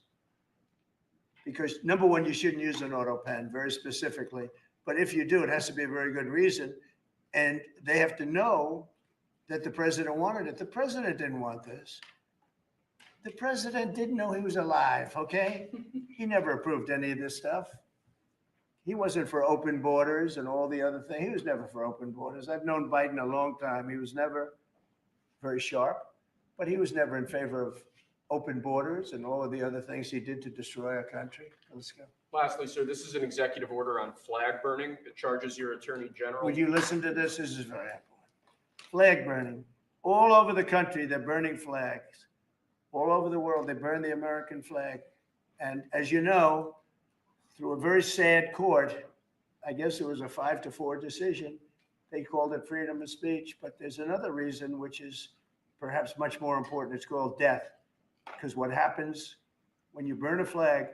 Because number one, you shouldn't use an auto pen very specifically. But if you do, it has to be a very good reason. And they have to know that the president wanted it. The president didn't want this. The president didn't know he was alive, okay? He never approved any of this stuff. He wasn't for open borders and all the other things. He was never for open borders. I've known Biden a long time. He was never very sharp, but he was never in favor of open borders and all of the other things he did to destroy our country. Let's go. Lastly, sir, this is an executive order on flag burning. It charges your Attorney General. Would you listen to this? This is very important. Flag burning. All over the country, they're burning flags. All over the world, they burn the American flag. And as you know, through a very sad court, I guess it was a 5-4 decision, they called it freedom of speech. But there's another reason, which is perhaps much more important. It's called death. Because what happens when you burn a flag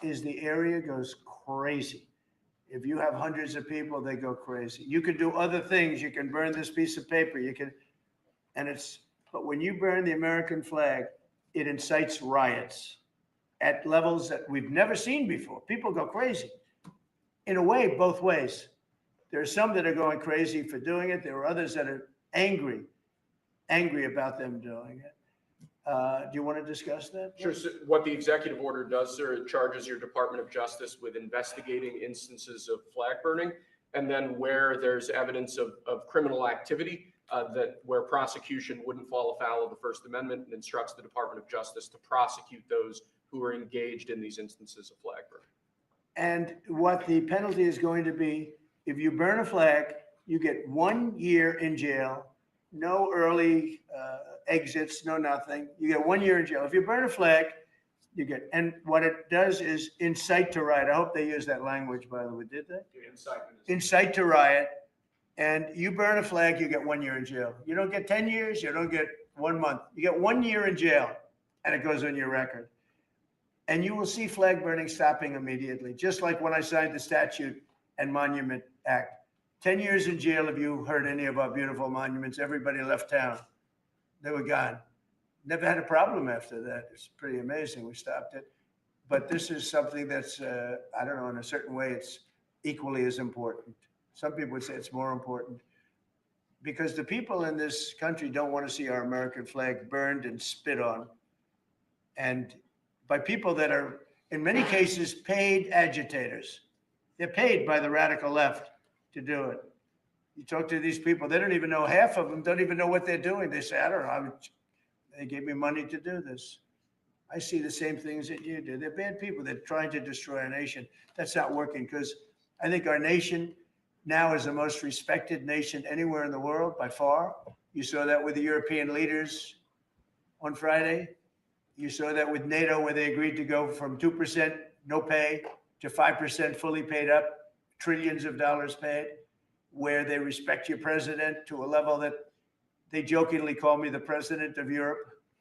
is the area goes crazy. If you have hundreds of people, they go crazy. You can do other things. You can burn this piece of paper. You can, but when you burn the American flag, it incites riots at levels that we've never seen before. People go crazy. In a way, both ways. There are some that are going crazy for doing it. There are others that are angry about them doing it. Do you want to discuss that? Sure. So what the executive order does, sir, it charges your Department of Justice with investigating instances of flag burning, and then where there's evidence of criminal activity, where prosecution wouldn't fall afoul of the First Amendment, and instructs the Department of Justice to prosecute those who are engaged in these instances of flag burning. And what the penalty is going to be, if you burn a flag, you get 1 year in jail, no early exits, no nothing. You get 1 year in jail. If you burn a flag, you get, and what it does is incite to riot. I hope they use that language, by the way, did they? Incite to riot. And you burn a flag, you get 1 year in jail. You don't get 10 years, you don't get 1 month. You get 1 year in jail, and it goes on your record. And you will see flag burning stopping immediately, just like when I signed the Statute and Monument Act. 10 years in jail if you hurt any of our beautiful monuments. Everybody left town. They were gone. Never had a problem after that. It's pretty amazing. We stopped it. But this is something that's, I don't know, in a certain way, it's equally as important. Some people would say it's more important because the people in this country don't want to see our American flag burned and spit on. And by people that are, in many cases, paid agitators. They're paid by the radical left to do it. You talk to these people, they don't even know, half of them don't even know what they're doing. They say, I don't know, they gave me money to do this. I see the same things that you do. They're bad people. They're trying to destroy our nation. That's not working because I think our nation now is the most respected nation anywhere in the world by far. You saw that with the European leaders on Friday. You saw that with NATO, where they agreed to go from 2% no pay to 5% fully paid up, trillions of dollars paid, where they respect your president to a level that they jokingly call me the president of Europe.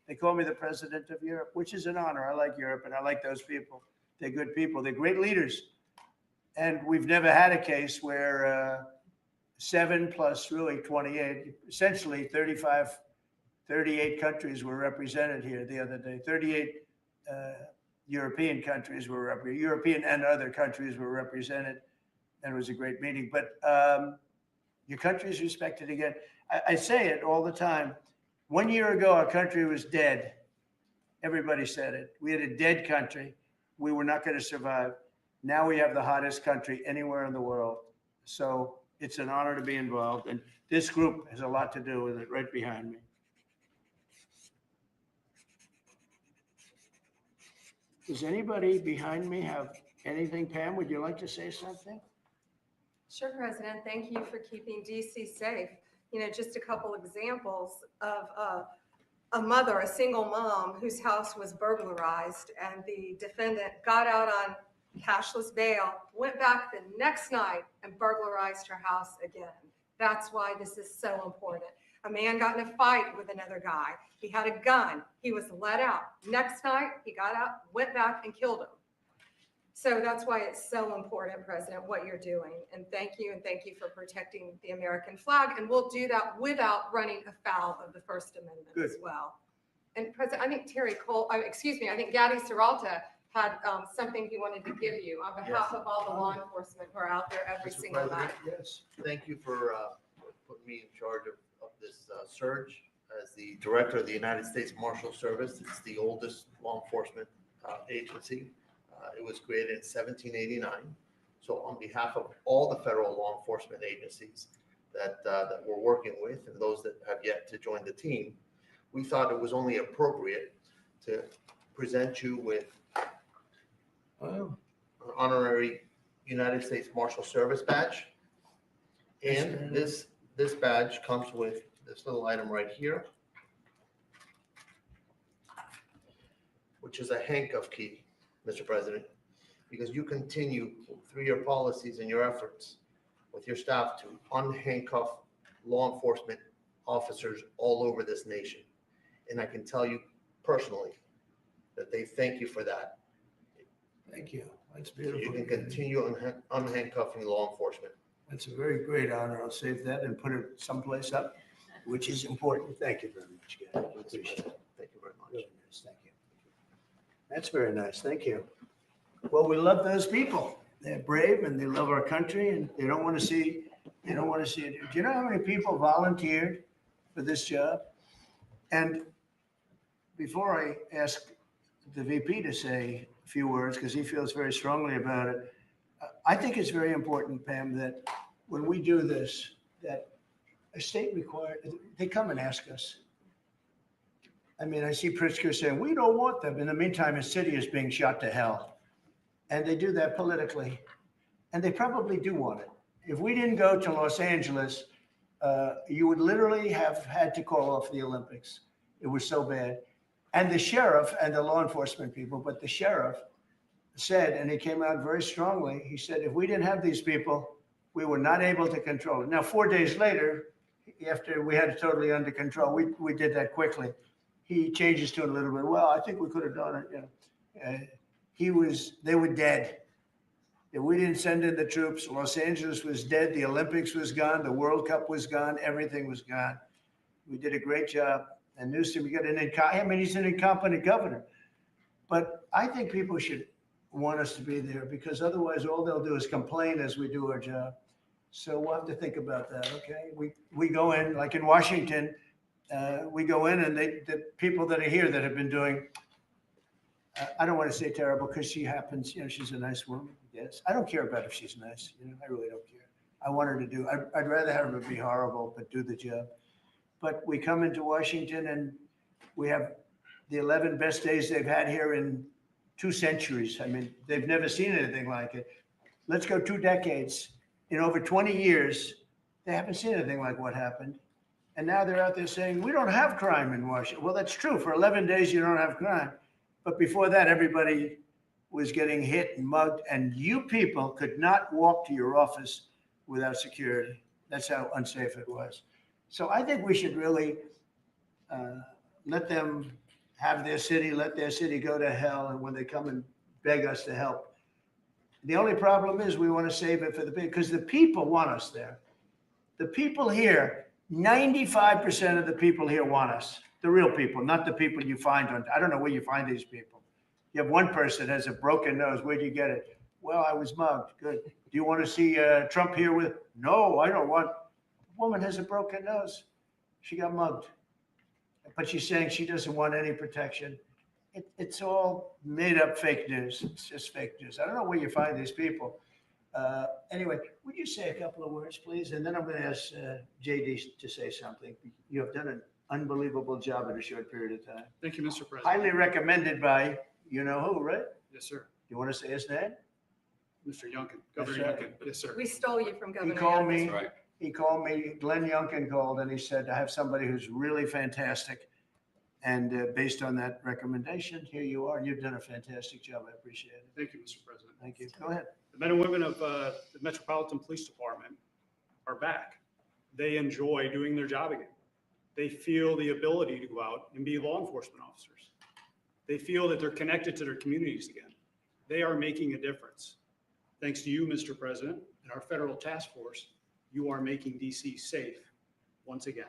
They call me the president of Europe, which is an honor. I like Europe and I like those people. They're good people. They're great leaders. And we've never had a case where 7 plus really 28, essentially 35, 38 countries were represented here the other day. 38 European countries were represented. European and other countries were represented. And it was a great meeting. But your country is respected again. I say it all the time. 1 year ago, our country was dead. Everybody said it. We had a dead country. We were not going to survive. Now we have the hottest country anywhere in the world. So it's an honor to be involved. And this group has a lot to do with it right behind me. Does anybody behind me have anything? Pam, would you like to say something? Sure, President. Thank you for keeping DC safe. You know, just a couple examples of a mother, a single mom whose house was burglarized, and the defendant got out on cashless bail, went back the next night and burglarized her house again. That's why this is so important. A man got in a fight with another guy. He had a gun. He was let out. Next night, he got out, went back and killed him. So that's why it's so important, President, what you're doing. And thank you for protecting the American flag. And we'll do that without running afoul of the First Amendment as well. And President, I think I think Gaddy Serralta had something he wanted to give you on behalf of all the law enforcement who are out there every single night. Yes. Thank you for putting me in charge of this surge. As the director of the United States Marshal Service, it's the oldest law enforcement agency. It was created in 1789. So on behalf of all the federal law enforcement agencies that we're working with and those that have yet to join the team, we thought it was only appropriate to present you with an honorary United States Marshal Service badge. And this badge comes with this little item right here, which is a handcuff key, Mr. President, because you continue through your policies and your efforts with your staff to unhandcuff law enforcement officers all over this nation. And I can tell you personally that they thank you for that. Thank you. That's So beautiful. you can continue unhandcuffing law enforcement. That's a very great honor. I'll save that and put it someplace up, which is important. Thank you very much, guys. I appreciate it. Thank you very much. Really nice. Thank you. That's very nice. Thank you. Well, we love those people. They're brave and they love our country and they don't want to see it. Do you know how many people volunteered for this job? And before I ask the VP to say a few words, because he feels very strongly about it, I think it's very important, Pam, that when we do this, that a state required, they come and ask us. I mean, I see Pritzker saying, we don't want them. In the meantime, his city is being shot to hell. And they do that politically. And they probably do want it. If we didn't go to Los Angeles, you would literally have had to call off the Olympics. It was so bad. And the sheriff and the law enforcement people, but the sheriff said, and he came out very strongly, he said, if we didn't have these people, we were not able to control it. Now, 4 days later, after we had it totally under control, we did that quickly. He changed his tune a little bit. Well, I think we could have done it. You know, they were dead. If we didn't send in the troops, Los Angeles was dead. The Olympics was gone. The World Cup was gone. Everything was gone. We did a great job. And Newsom, he's an incompetent governor. But I think people should want us to be there because otherwise all they'll do is complain as we do our job. So we'll have to think about that, okay? We go in, like in Washington, we go in and the people that are here that have been doing, I don't want to say terrible because she happens, you know, she's a nice woman, yes. I don't care about if she's nice, you know, I really don't care. I want her to do, I'd rather have her be horrible, but do the job. But we come into Washington and we have the 11 best days they've had here in 2 centuries. I mean, they've never seen anything like it. Let's go 2 decades. In over 20 years, they haven't seen anything like what happened. And now they're out there saying, we don't have crime in Washington. Well, that's true. For 11 days, you don't have crime. But before that, everybody was getting hit and mugged. And you people could not walk to your office without security. That's how unsafe it was. So I think we should really let them have their city, let their city go to hell. And when they come and beg us to help, the only problem is we want to save it for the people because the people want us there. The people here, 95% of the people here want us. The real people, not the people you find on, I don't know where you find these people. You have one person that has a broken nose. Where'd you get it? Well, I was mugged. Good. Do you want to see Trump here with? No, I don't want. Woman has a broken nose. She got mugged. But she's saying she doesn't want any protection. It's all made up fake news. It's just fake news. I don't know where you find these people. Anyway, would you say a couple of words, please? And then I'm going to ask JD to say something. You have done an unbelievable job in a short period of time. Thank you, Mr. President. Highly recommended by you know who, right? Yes, sir. You want to say his name? Mr. Youngkin, Governor right. Youngkin. Yes, sir. We stole you from Governor. He called Youngkin. me. Right. He called me. Glenn Youngkin called, and he said, "I have somebody who's really fantastic." And based on that recommendation, here you are. You've done a fantastic job. I appreciate it. Thank you, Mr. President. Thank you. Go ahead. The men and women of the Metropolitan Police Department are back. They enjoy doing their job again. They feel the ability to go out and be law enforcement officers. They feel that they're connected to their communities again. They are making a difference. Thanks to you, Mr. President, and our federal task force, you are making DC safe once again.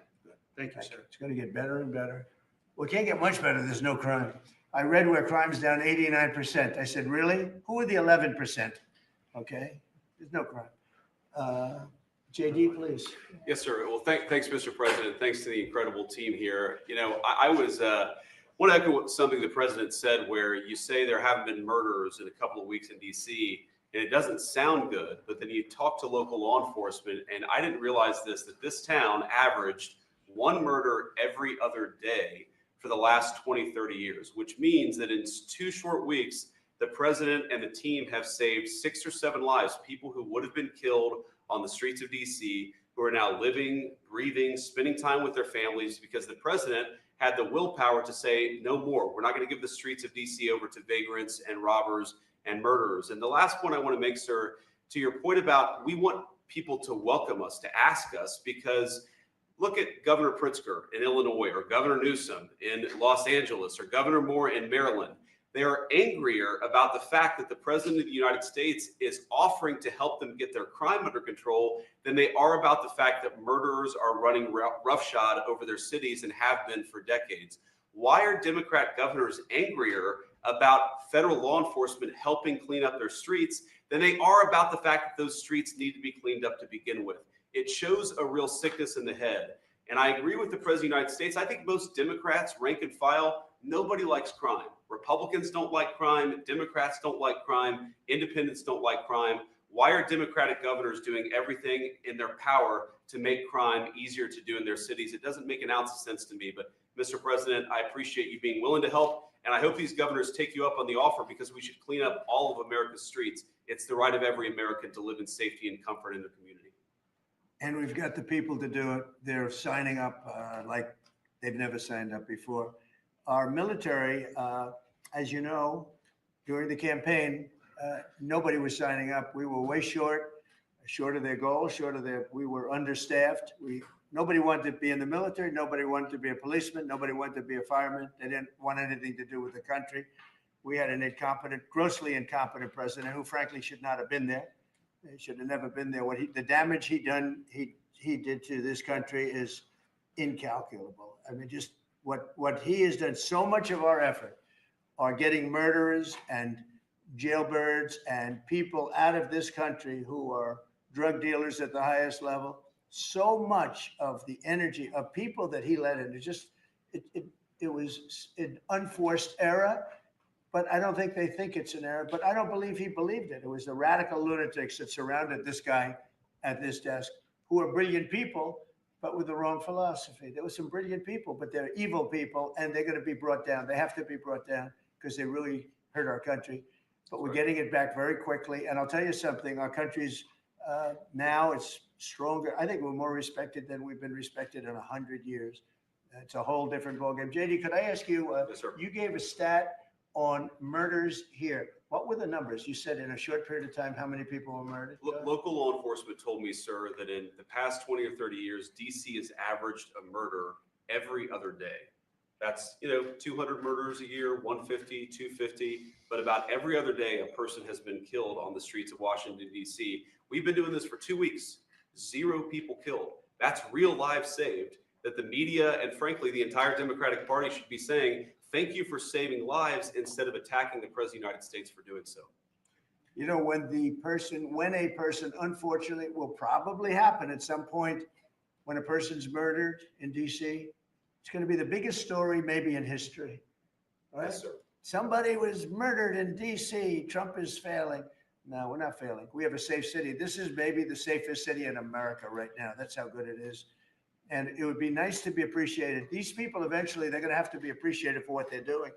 Thank you, sir. It's going to get better and better. Well, it can't get much better. There's no crime. I read where crime's down 89%. I said, really? Who are the 11%? Okay. There's no crime. JD, please. Yes, sir. Well, thanks, Mr. President. Thanks to the incredible team here. You know, I was want to echo something the president said, where you say there haven't been murders in a couple of weeks in DC, and it doesn't sound good. But then you talk to local law enforcement, and I didn't realize that this town averaged 1 murder every other day for the last 20, 30 years, which means that in 2 short weeks, the president and the team have saved 6 or 7 lives, people who would have been killed on the streets of DC, who are now living, breathing, spending time with their families because the president had the willpower to say, no more. We're not going to give the streets of DC over to vagrants and robbers and murderers. And the last point I want to make, sir, to your point about we want people to welcome us, to ask us, because look at Governor Pritzker in Illinois, or Governor Newsom in Los Angeles, or Governor Moore in Maryland. They are angrier about the fact that the president of the United States is offering to help them get their crime under control than they are about the fact that murderers are running roughshod over their cities and have been for decades. Why are Democrat governors angrier about federal law enforcement helping clean up their streets than they are about the fact that those streets need to be cleaned up to begin with? It shows a real sickness in the head. And I agree with the President of the United States. I think most Democrats, rank and file, nobody likes crime. Republicans don't like crime. Democrats don't like crime. Independents don't like crime. Why are Democratic governors doing everything in their power to make crime easier to do in their cities? It doesn't make an ounce of sense to me. But Mr. President, I appreciate you being willing to help. And I hope these governors take you up on the offer, because we should clean up all of America's streets. It's the right of every American to live in safety and comfort in their community. And we've got the people to do it. They're signing up like they've never signed up before. Our military, as you know, during the campaign, nobody was signing up. We were way short of their goal, we were understaffed. Nobody wanted to be in the military. Nobody wanted to be a policeman. Nobody wanted to be a fireman. They didn't want anything to do with the country. We had an grossly incompetent president who frankly should not have been there. He should have never been there. The damage he did to this country is incalculable. I mean, just what he has done. So much of our effort are getting murderers and jailbirds and people out of this country who are drug dealers at the highest level. So much of the energy of people that he led in, it was an unforced error, but I don't think they think it's an error, but I don't believe he believed it. It was the radical lunatics that surrounded this guy at this desk who are brilliant people, but with the wrong philosophy. There were some brilliant people, but they're evil people, and they're going to be brought down. They have to be brought down because they really hurt our country. But we're getting it back very quickly. And I'll tell you something, our country's now it's stronger. I think we're more respected than we've been respected in 100 years. It's a whole different ballgame. JD, could I ask you, Yes, sir. you gave a stat on murders here. What were the numbers? You said in a short period of time, how many people were murdered? Local law enforcement told me, sir, that in the past 20 or 30 years, DC has averaged a murder every other day. That's, 200 murders a year, 150, 250, but about every other day, a person has been killed on the streets of Washington, DC. We've been doing this for 2 weeks. 0 people killed. That's real lives saved that the media and frankly, the entire Democratic Party should be saying, thank you for saving lives instead of attacking the President of the United States for doing so. When a person, unfortunately, will probably happen at some point when a person's murdered in DC, it's going to be the biggest story maybe in history. Right? Yes, sir. Somebody was murdered in DC. Trump is failing. No, we're not failing. We have a safe city. This is maybe the safest city in America right now. That's how good it is. And it would be nice to be appreciated. These people, eventually, they're going to have to be appreciated for what they're doing.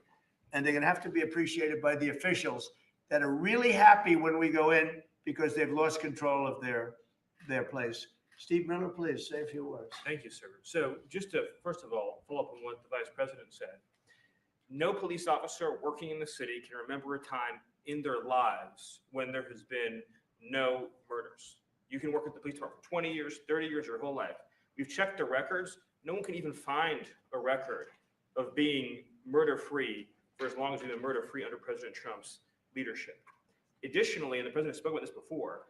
And they're going to have to be appreciated by the officials that are really happy when we go in because they've lost control of their place. Steve Miller, please say a few words. Thank you, sir. So just to, first of all, follow up on what the Vice President said. No police officer working in the city can remember a time in their lives when there has been no murders. You can work at the police department for 20 years, 30 years, your whole life. We've checked the records. No one can even find a record of being murder-free for as long as we've been murder-free under President Trump's leadership. Additionally, and the President spoke about this before,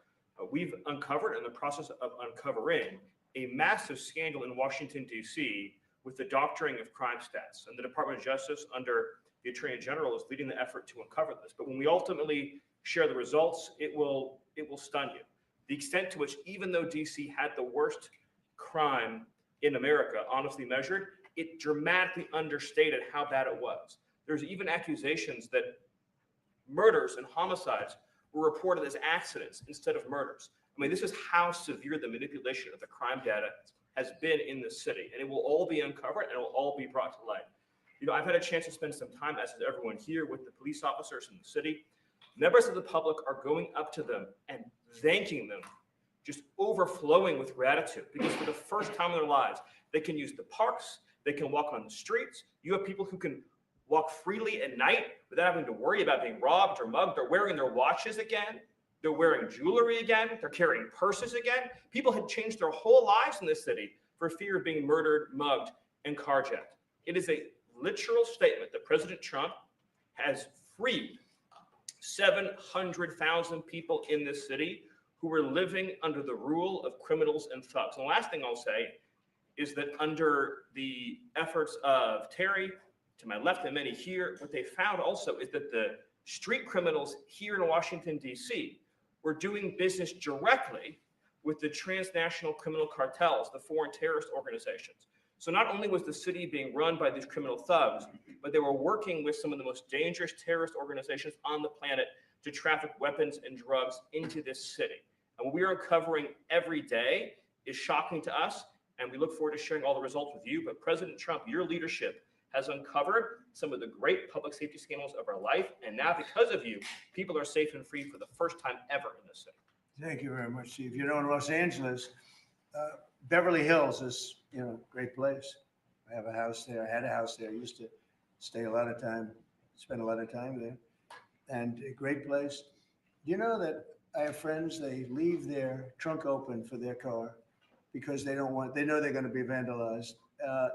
we've uncovered, in the process of uncovering, a massive scandal in Washington, D.C. with the doctoring of crime stats. And the Department of Justice, under the Attorney General, is leading the effort to uncover this. But when we ultimately share the results, it will stun you. The extent to which, even though D.C. had the worst crime in America, honestly measured, it dramatically understated how bad it was. There's even accusations that murders and homicides were reported as accidents instead of murders. I mean, this is how severe the manipulation of the crime data has been in the city, and it will all be uncovered and it will all be brought to light. I've had a chance to spend some time, as has everyone here, with the police officers in the city. Members of the public are going up to them and thanking them, just overflowing with gratitude, because for the first time in their lives, they can use the parks, they can walk on the streets. You have people who can walk freely at night without having to worry about being robbed or mugged. They're wearing their watches again. They're wearing jewelry again. They're carrying purses again. People had changed their whole lives in this city for fear of being murdered, mugged, and carjacked. It is a literal statement that President Trump has freed 700,000 people in this city who were living under the rule of criminals and thugs. And the last thing I'll say is that under the efforts of Terry, to my left and many here, what they found also is that the street criminals here in Washington, D.C. were doing business directly with the transnational criminal cartels, the foreign terrorist organizations. So not only was the city being run by these criminal thugs, but they were working with some of the most dangerous terrorist organizations on the planet to traffic weapons and drugs into this city. And what we are uncovering every day is shocking to us, and we look forward to sharing all the results with you. But President Trump, your leadership has uncovered some of the great public safety scandals of our life, and now because of you, people are safe and free for the first time ever in this city. Thank you very much, Steve. In Los Angeles, Beverly Hills is, great place. I have a house there. I had a house there. I used to stay a lot of time, spend a lot of time there. And a great place. Do you know that I have friends, they leave their trunk open for their car because they know they're going to be vandalized.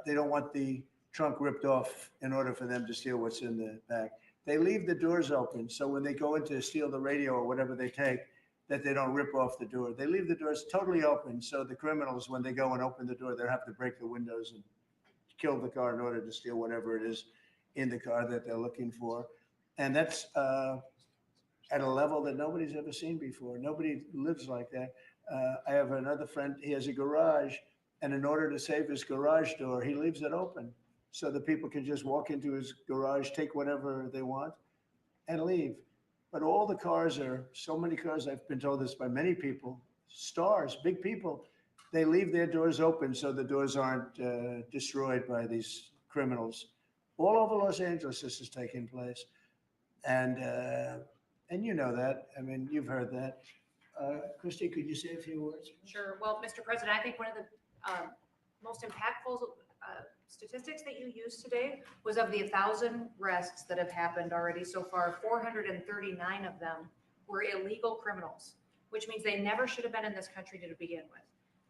They don't want the trunk ripped off in order for them to steal what's in the back. They leave the doors open so when they go in to steal the radio or whatever they take, that they don't rip off the door. They leave the doors totally open so the criminals, when they go and open the door, they'll have to break the windows and kill the car in order to steal whatever it is in the car that they're looking for. And that's at a level that nobody's ever seen before. Nobody lives like that. I have another friend, he has a garage, and in order to save his garage door, he leaves it open so that people can just walk into his garage, take whatever they want, and leave. But all the cars so many cars, I've been told this by many people, stars, big people, they leave their doors open so the doors aren't destroyed by these criminals. All over Los Angeles, this is taking place. And you know that. I mean, you've heard that. Christy, could you say a few words? Sure. Well, Mr. President, I think one of the most impactful statistics that you used today was of the 1,000 arrests that have happened already so far, 439 of them were illegal criminals, which means they never should have been in this country to begin with.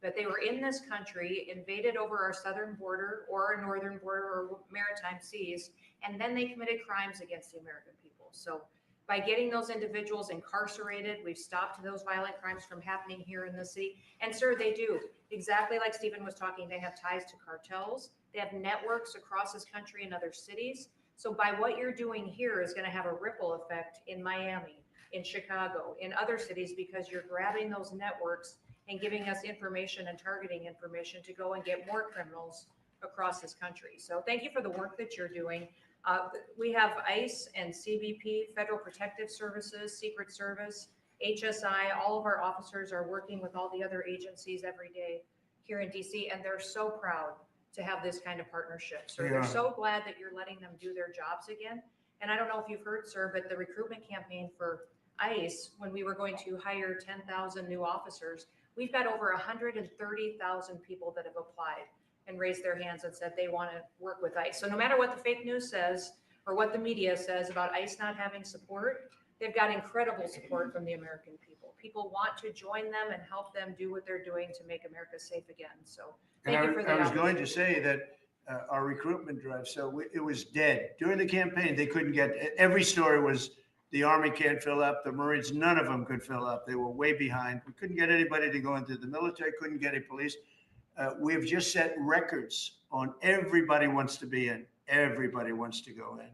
But they were in this country, invaded over our southern border or our northern border or maritime seas, and then they committed crimes against the American people. So by getting those individuals incarcerated, we've stopped those violent crimes from happening here in the city. And sir, they do. Exactly like Stephen was talking, they have ties to cartels. They have networks across this country in other cities. So by what you're doing here is going to have a ripple effect in Miami, in Chicago, in other cities, because you're grabbing those networks and giving us information and targeting information to go and get more criminals across this country. So thank you for the work that you're doing. We have ICE and CBP, Federal Protective Services, Secret Service, HSI, all of our officers are working with all the other agencies every day here in DC, and they're so proud to have this kind of partnership. So they're so glad that you're letting them do their jobs again. And I don't know if you've heard, sir, but the recruitment campaign for ICE, when we were going to hire 10,000 new officers, we've got over 130,000 people that have applied and raised their hands and said they want to work with ICE. So no matter what the fake news says or what the media says about ICE not having support, they've got incredible support from the American people. People want to join them and help them do what they're doing to make America safe again. So thank you for that. I was going to say that our recruitment drive, it was dead. During the campaign, they couldn't get, every story was the Army can't fill up, the Marines, none of them could fill up. They were way behind. We couldn't get anybody to go into the military, couldn't get any police. We've just set records on everybody wants to be in, everybody wants to go in.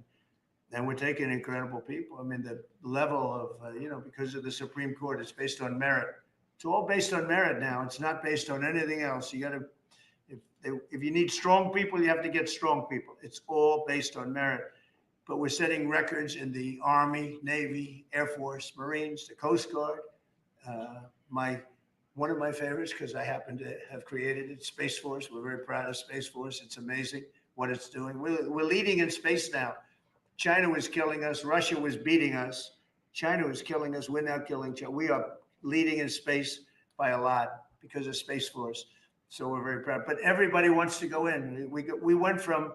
And we're taking incredible people. I mean, the level of, because of the Supreme Court, it's based on merit. It's all based on merit now. It's not based on anything else. You got to, if you need strong people, you have to get strong people. It's all based on merit. But we're setting records in the Army, Navy, Air Force, Marines, the Coast Guard. One of my favorites, because I happen to have created it, Space Force. We're very proud of Space Force. It's amazing what it's doing. We're leading in space now. China was killing us. Russia was beating us. China was killing us. We're now killing China. We are leading in space by a lot because of Space Force. So we're very proud. But everybody wants to go in. We went from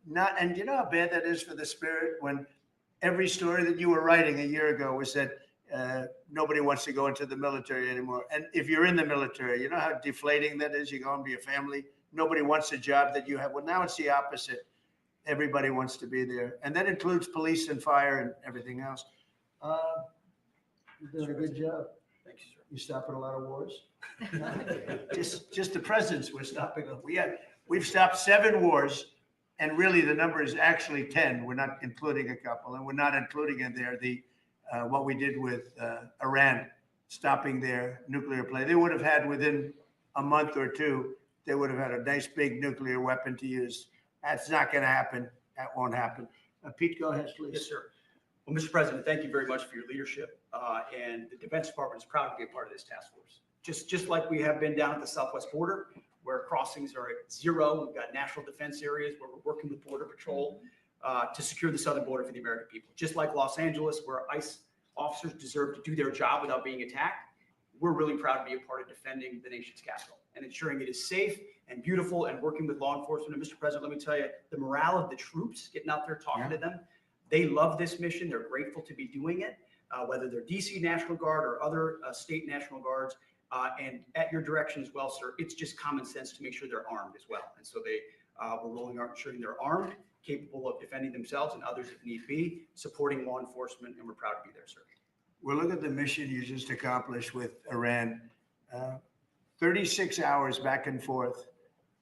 not, and you know how bad that is for the spirit when every story that you were writing a year ago was that nobody wants to go into the military anymore. And if you're in the military, you know how deflating that is? You go home to your family. Nobody wants a job that you have. Well, now it's the opposite. Everybody wants to be there. And that includes police and fire and everything else. You're doing a good job. Thank you, sir. You're stopping a lot of wars. just the presidents we're stopping. We've stopped 7 wars. And really the number is actually 10. We're not including a couple. And we're not including in there what we did with Iran, stopping their nuclear play. They would have had within a month or two, they would have had a nice big nuclear weapon to use. That's not going to happen. That won't happen. Pete, go ahead, please. Yes, sir. Well, Mr. President, thank you very much for your leadership. And the Defense Department is proud to be a part of this task force. Just like we have been down at the southwest border, where crossings are at 0. We've got national defense areas where we're working with Border Patrol to secure the southern border for the American people. Just like Los Angeles, where ICE officers deserve to do their job without being attacked, we're really proud to be a part of defending the nation's capital. and ensuring it is safe and beautiful and working with law enforcement. And Mr. President, let me tell you, the morale of the troops getting out there talking to them, they love this mission. They're grateful to be doing it, whether they're DC National Guard or other state National Guards. And at your direction as well, sir, it's just common sense to make sure they're armed as well. And so they were rolling out, ensuring they're armed, capable of defending themselves and others if need be, supporting law enforcement, and we're proud to be there, sir. Well, look at the mission you just accomplished with Iran. 36 hours back and forth,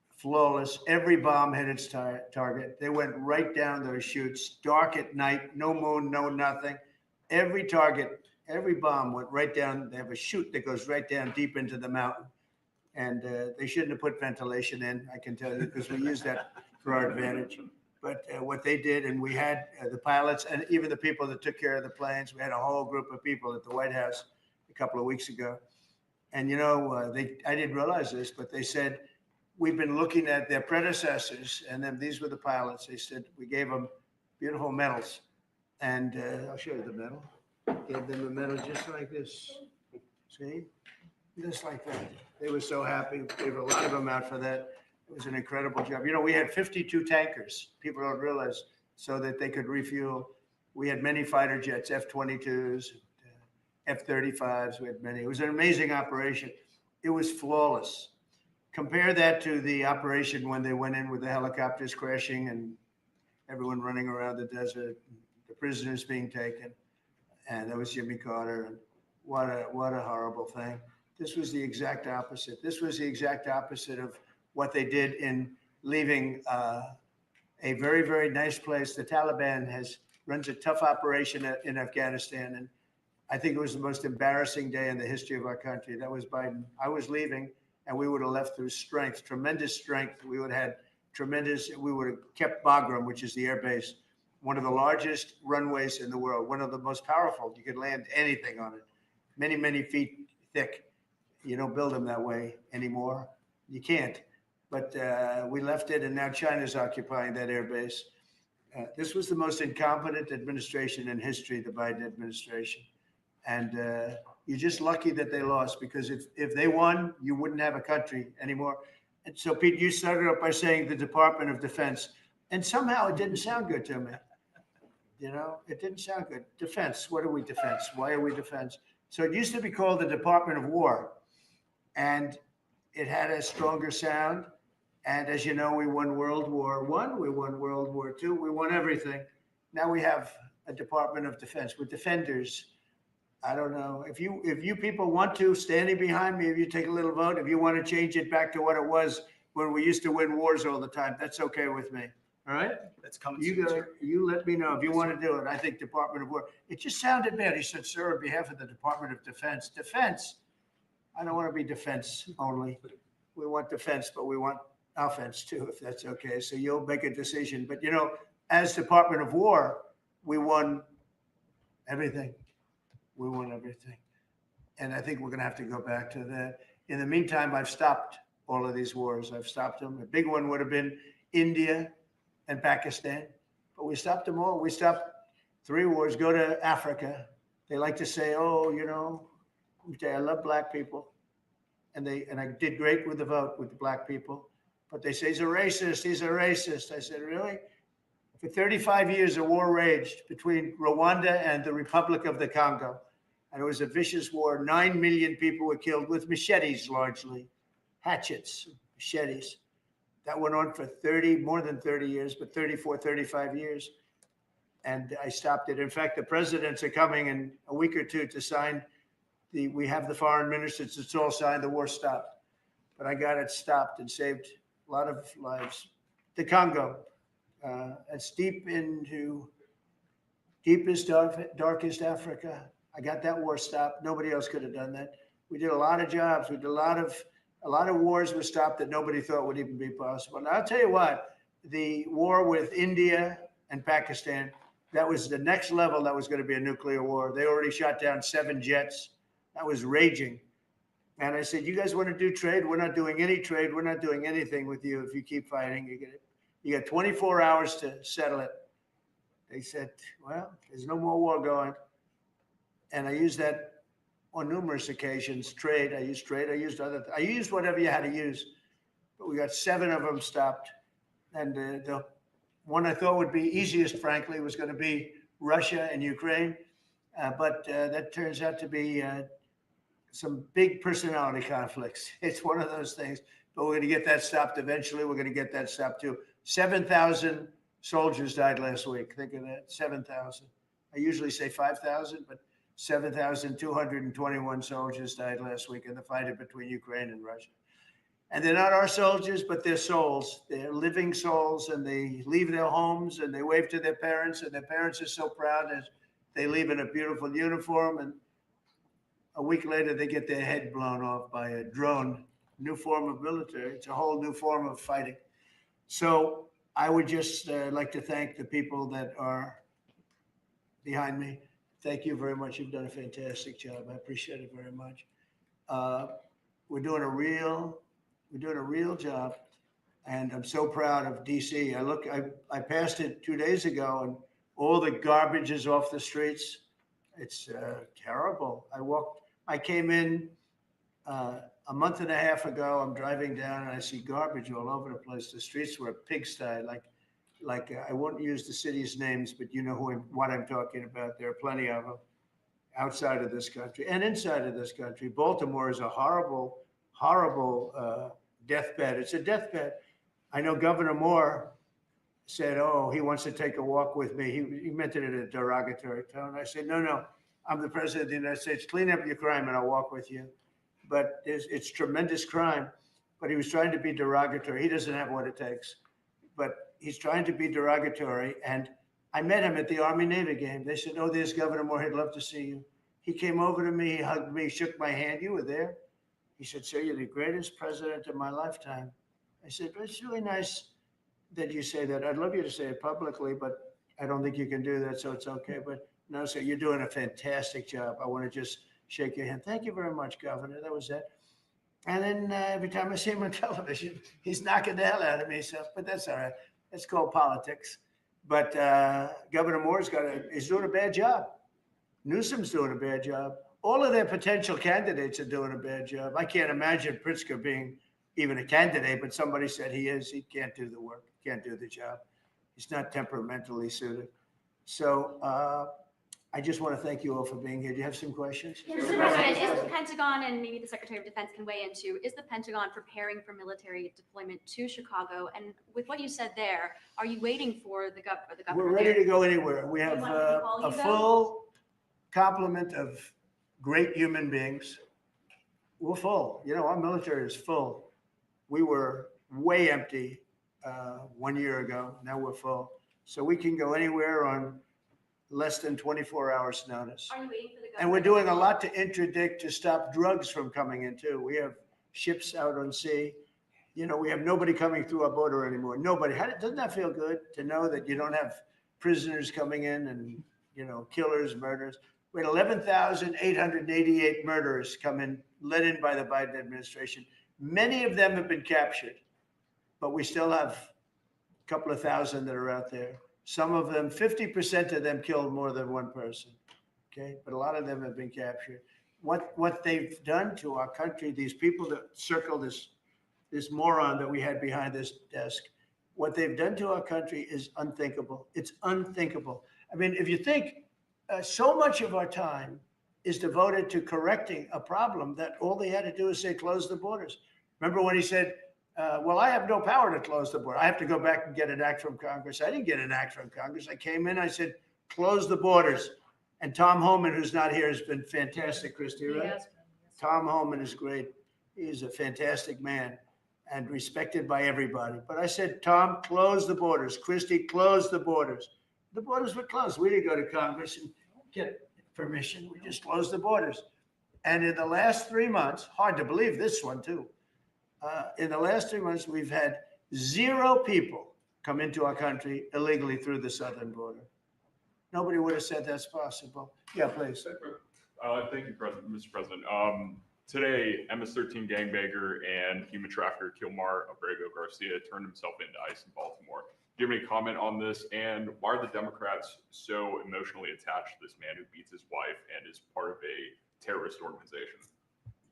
flawless. Every bomb hit its target. They went right down those chutes, dark at night, no moon, no nothing. Every target, every bomb went right down. They have a chute that goes right down deep into the mountain. And they shouldn't have put ventilation in, I can tell you, because we used that for our advantage. But what they did, and we had the pilots and even the people that took care of the planes, we had a whole group of people at the White House a couple of weeks ago. And, you know, I didn't realize this, but they said, we've been looking at their predecessors, and then these were the pilots. They said, we gave them beautiful medals. And I'll show you the medal. Gave them a medal just like this. See? Just like that. They were so happy. Gave a lot of them out for that. It was an incredible job. You know, we had 52 tankers. People don't realize, so that they could refuel. We had many fighter jets, F-22s, F-35s. We had many. It was an amazing operation. It was flawless. Compare that to the operation when they went in with the helicopters crashing and everyone running around the desert, the prisoners being taken. And that was Jimmy Carter. And what a horrible thing. This was the exact opposite. This was the exact opposite of what they did in leaving a very, very nice place. The Taliban runs a tough operation in Afghanistan. And I think it was the most embarrassing day in the history of our country. That was Biden. I was leaving, and we would have left through strength, tremendous strength. We would have had we would have kept Bagram, which is the air base, one of the largest runways in the world, one of the most powerful. You could land anything on it, many, many feet thick. You don't build them that way anymore. You can't. But we left it, and now China's occupying that air base. This was the most incompetent administration in history, the Biden administration. And you're just lucky that they lost, because if they won, you wouldn't have a country anymore. And so, Pete, you started up by saying the Department of Defense, and somehow it didn't sound good to me. You know, it didn't sound good. Defense, what are we defense? Why are we defense? So it used to be called the Department of War, and it had a stronger sound. And as you know, we won World War I, we won World War II, we won everything. Now we have a Department of Defense with defenders. I don't know. If you people want to, standing behind me, if you take a little vote, if you want to change it back to what it was when we used to win wars all the time, that's okay with me. All right? That's coming. You let me know if you want to do it. I think Department of War. It just sounded bad. He said, sir, on behalf of the Department of Defense. Defense. I don't want to be defense only. We want defense, but we want offense too, if that's okay. So you'll make a decision. But, you know, as Department of War, we won everything. We won everything. And I think we're going to have to go back to that. In the meantime, I've stopped all of these wars. I've stopped them. A big one would have been India and Pakistan, but we stopped them all. We stopped 3 wars. Go to Africa. They like to say, oh, you know, I love black people. And I did great with the vote with the black people. But they say, he's a racist. He's a racist. I said, really? For 35 years, a war raged between Rwanda and the Republic of the Congo. And it was a vicious war. 9 million people were killed with machetes, largely. Hatchets, machetes. That went on for more than 30 years, but 34, 35 years. And I stopped it. In fact, the presidents are coming in a week or two to sign we have the foreign ministers, it's all signed, the war stopped. But I got it stopped and saved a lot of lives. The Congo, it's deepest, darkest Africa. I got that war stopped. Nobody else could have done that. We did a lot of jobs. We did a lot of wars were stopped that nobody thought would even be possible. And I'll tell you what, the war with India and Pakistan, that was the next level. That was going to be a nuclear war. They already shot down 7 jets. That was raging. And I said, you guys want to do trade? We're not doing any trade. We're not doing anything with you if you keep fighting. You got 24 hours to settle it. They said, well, there's no more war going. And I used that on numerous occasions, trade. I used trade. I used whatever you had to use. But we got 7 of them stopped. And the one I thought would be easiest, frankly, was going to be Russia and Ukraine. But that turns out to be some big personality conflicts. It's one of those things. But we're going to get that stopped eventually. We're going to get that stopped too. 7,000 soldiers died last week. Think of that, 7,000. I usually say 5,000, but 7,221 soldiers died last week in the fight between Ukraine and Russia. And they're not our soldiers, but they're souls. They're living souls, and they leave their homes and they wave to their parents, and their parents are so proud as they leave in a beautiful uniform, and a week later they get their head blown off by a drone. New form of military. It's a whole new form of fighting. So I would just like to thank the people that are behind me. Thank you very much. You've done a fantastic job. I appreciate it very much. We're doing a real job, and I'm so proud of DC. I passed it 2 days ago, and all the garbage is off the streets. It's terrible. I came in a month and a half ago. I'm driving down and I see garbage all over the place. The streets were a pigsty. Like I won't use the city's names, but you know what I'm talking about. There are plenty of them outside of this country and inside of this country. Baltimore is a horrible, horrible deathbed. It's a deathbed. I know Governor Moore said, "Oh, he wants to take a walk with me." He meant it in a derogatory tone. I said, "No, I'm the president of the United States. Clean up your crime and I'll walk with you." But it's tremendous crime. But he was trying to be derogatory. He doesn't have what it takes. But he's trying to be derogatory. And I met him at the Army-Navy game. They said, "Oh, there's Governor Moore. He'd love to see you." He came over to me, he hugged me, shook my hand. "You were there." He said, "Sir, you're the greatest president of my lifetime." I said, "But it's really nice that you say that. I'd love you to say it publicly, but I don't think you can do that, so it's okay. But no, sir, you're doing a fantastic job. I want to just shake your hand. Thank you very much, Governor." That was it. And then every time I see him on television, he's knocking the hell out of me. So, but that's all right. It's called politics. But Governor Moore's he's doing a bad job. Newsom's doing a bad job. All of their potential candidates are doing a bad job. I can't imagine Pritzker being even a candidate, but somebody said he is. He can't do the work, can't do the job. He's not temperamentally suited. So I just want to thank you all for being here. Do you have some questions? Mr. President, is the Pentagon, and maybe the Secretary of Defense can weigh into, is the Pentagon preparing for military deployment to Chicago? And with what you said there, are you waiting for the governor? We're ready to go anywhere. We have want to call a you, though? full complement of great human beings. We're full. You know, our military is full. We were way empty 1 year ago. Now we're full. So we can go anywhere on less than 24 hours notice. Are you waiting for the governor? And we're doing a lot to interdict, to stop drugs from coming in too. We have ships out on sea. You know, we have nobody coming through our border anymore. Nobody. Doesn't that feel good to know that you don't have prisoners coming in and, you know, killers, murderers? We had 11,888 murderers come in, led in by the Biden administration. Many of them have been captured, but we still have a couple of thousand that are out there. Some of them, 50% of them killed more than one person, okay? But a lot of them have been captured. What they've done to our country, these people that circle this moron that we had behind this desk, what they've done to our country is unthinkable. It's unthinkable. I mean, if you think so much of our time is devoted to correcting a problem that all they had to do is say, close the borders. Remember when he said, well, I have no power to close the border. I have to go back and get an act from Congress. I didn't get an act from Congress. I came in, I said, close the borders. And Tom Homan, who's not here, has been fantastic, Christy, right? Yes. Tom Homan is great. He's a fantastic man and respected by everybody. But I said, Tom, close the borders. Christy, close the borders. The borders were closed. We didn't go to Congress and get permission. We just closed the borders. And in the last 3 months, hard to believe this one too, in the last 3 months, we've had 0 people come into our country illegally through the southern border. Nobody would have said that's possible. Yeah, please. Thank you, Mr. President. Today, MS-13 gangbanger and human trafficker Kilmar Abrego Garcia turned himself into ICE in Baltimore. Do you have any comment on this? And why are the Democrats so emotionally attached to this man who beats his wife and is part of a terrorist organization?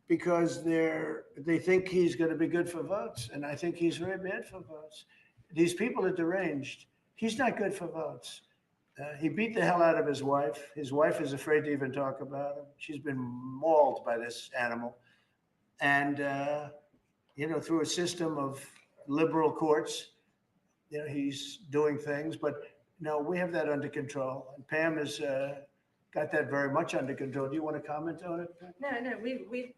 Because they think he's going to be good for votes, and I think he's very bad for votes. These people are deranged. He's not good for votes. He beat the hell out of his wife. His wife is afraid to even talk about him. She's been mauled by this animal. And, through a system of liberal courts, he's doing things. But no, we have that under control. And Pam has got that very much under control. Do you want to comment on it, Pam? No, we've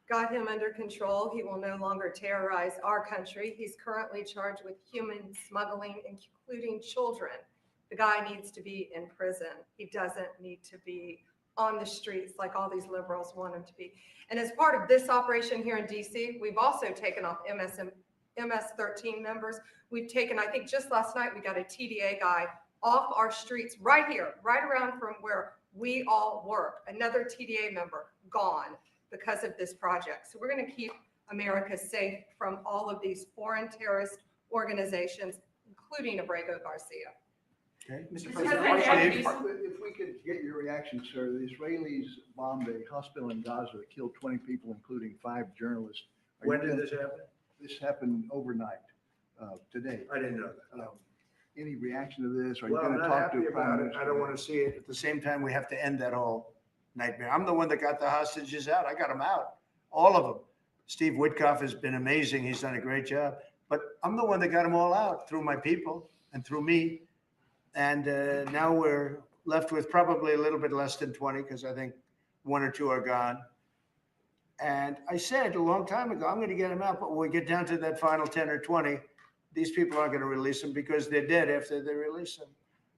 got him under control. He will no longer terrorize our country. He's currently charged with human smuggling, including children. The guy needs to be in prison. He doesn't need to be on the streets like all these liberals want him to be. And as part of this operation here in DC, we've also taken off MS-13 members. We've taken, I think just last night, we got a TDA guy off our streets right here, right around from where we all work. Another TDA member gone because of this project. So we're going to keep America safe from all of these foreign terrorist organizations, including Abrego Garcia. Okay. Mr. President, President, if we could get your reaction, sir. The Israelis bombed a hospital in Gaza that killed 20 people, including 5 journalists. When did this happen? This happened overnight, today. I didn't know that. Any reaction to this? Are you Well, I'm going to not talk to happy the Prime about it. Minister? I don't want to see it. At the same time, we have to end that whole nightmare. I'm the one that got the hostages out. I got them out, all of them. Steve Witkoff has been amazing. He's done a great job. But I'm the one that got them all out through my people and through me. And now we're left with probably a little bit less than 20 because I think 1 or 2 are gone. And I said a long time ago, I'm going to get them out. But when we get down to that final 10 or 20, these people aren't going to release them because they're dead after they release them.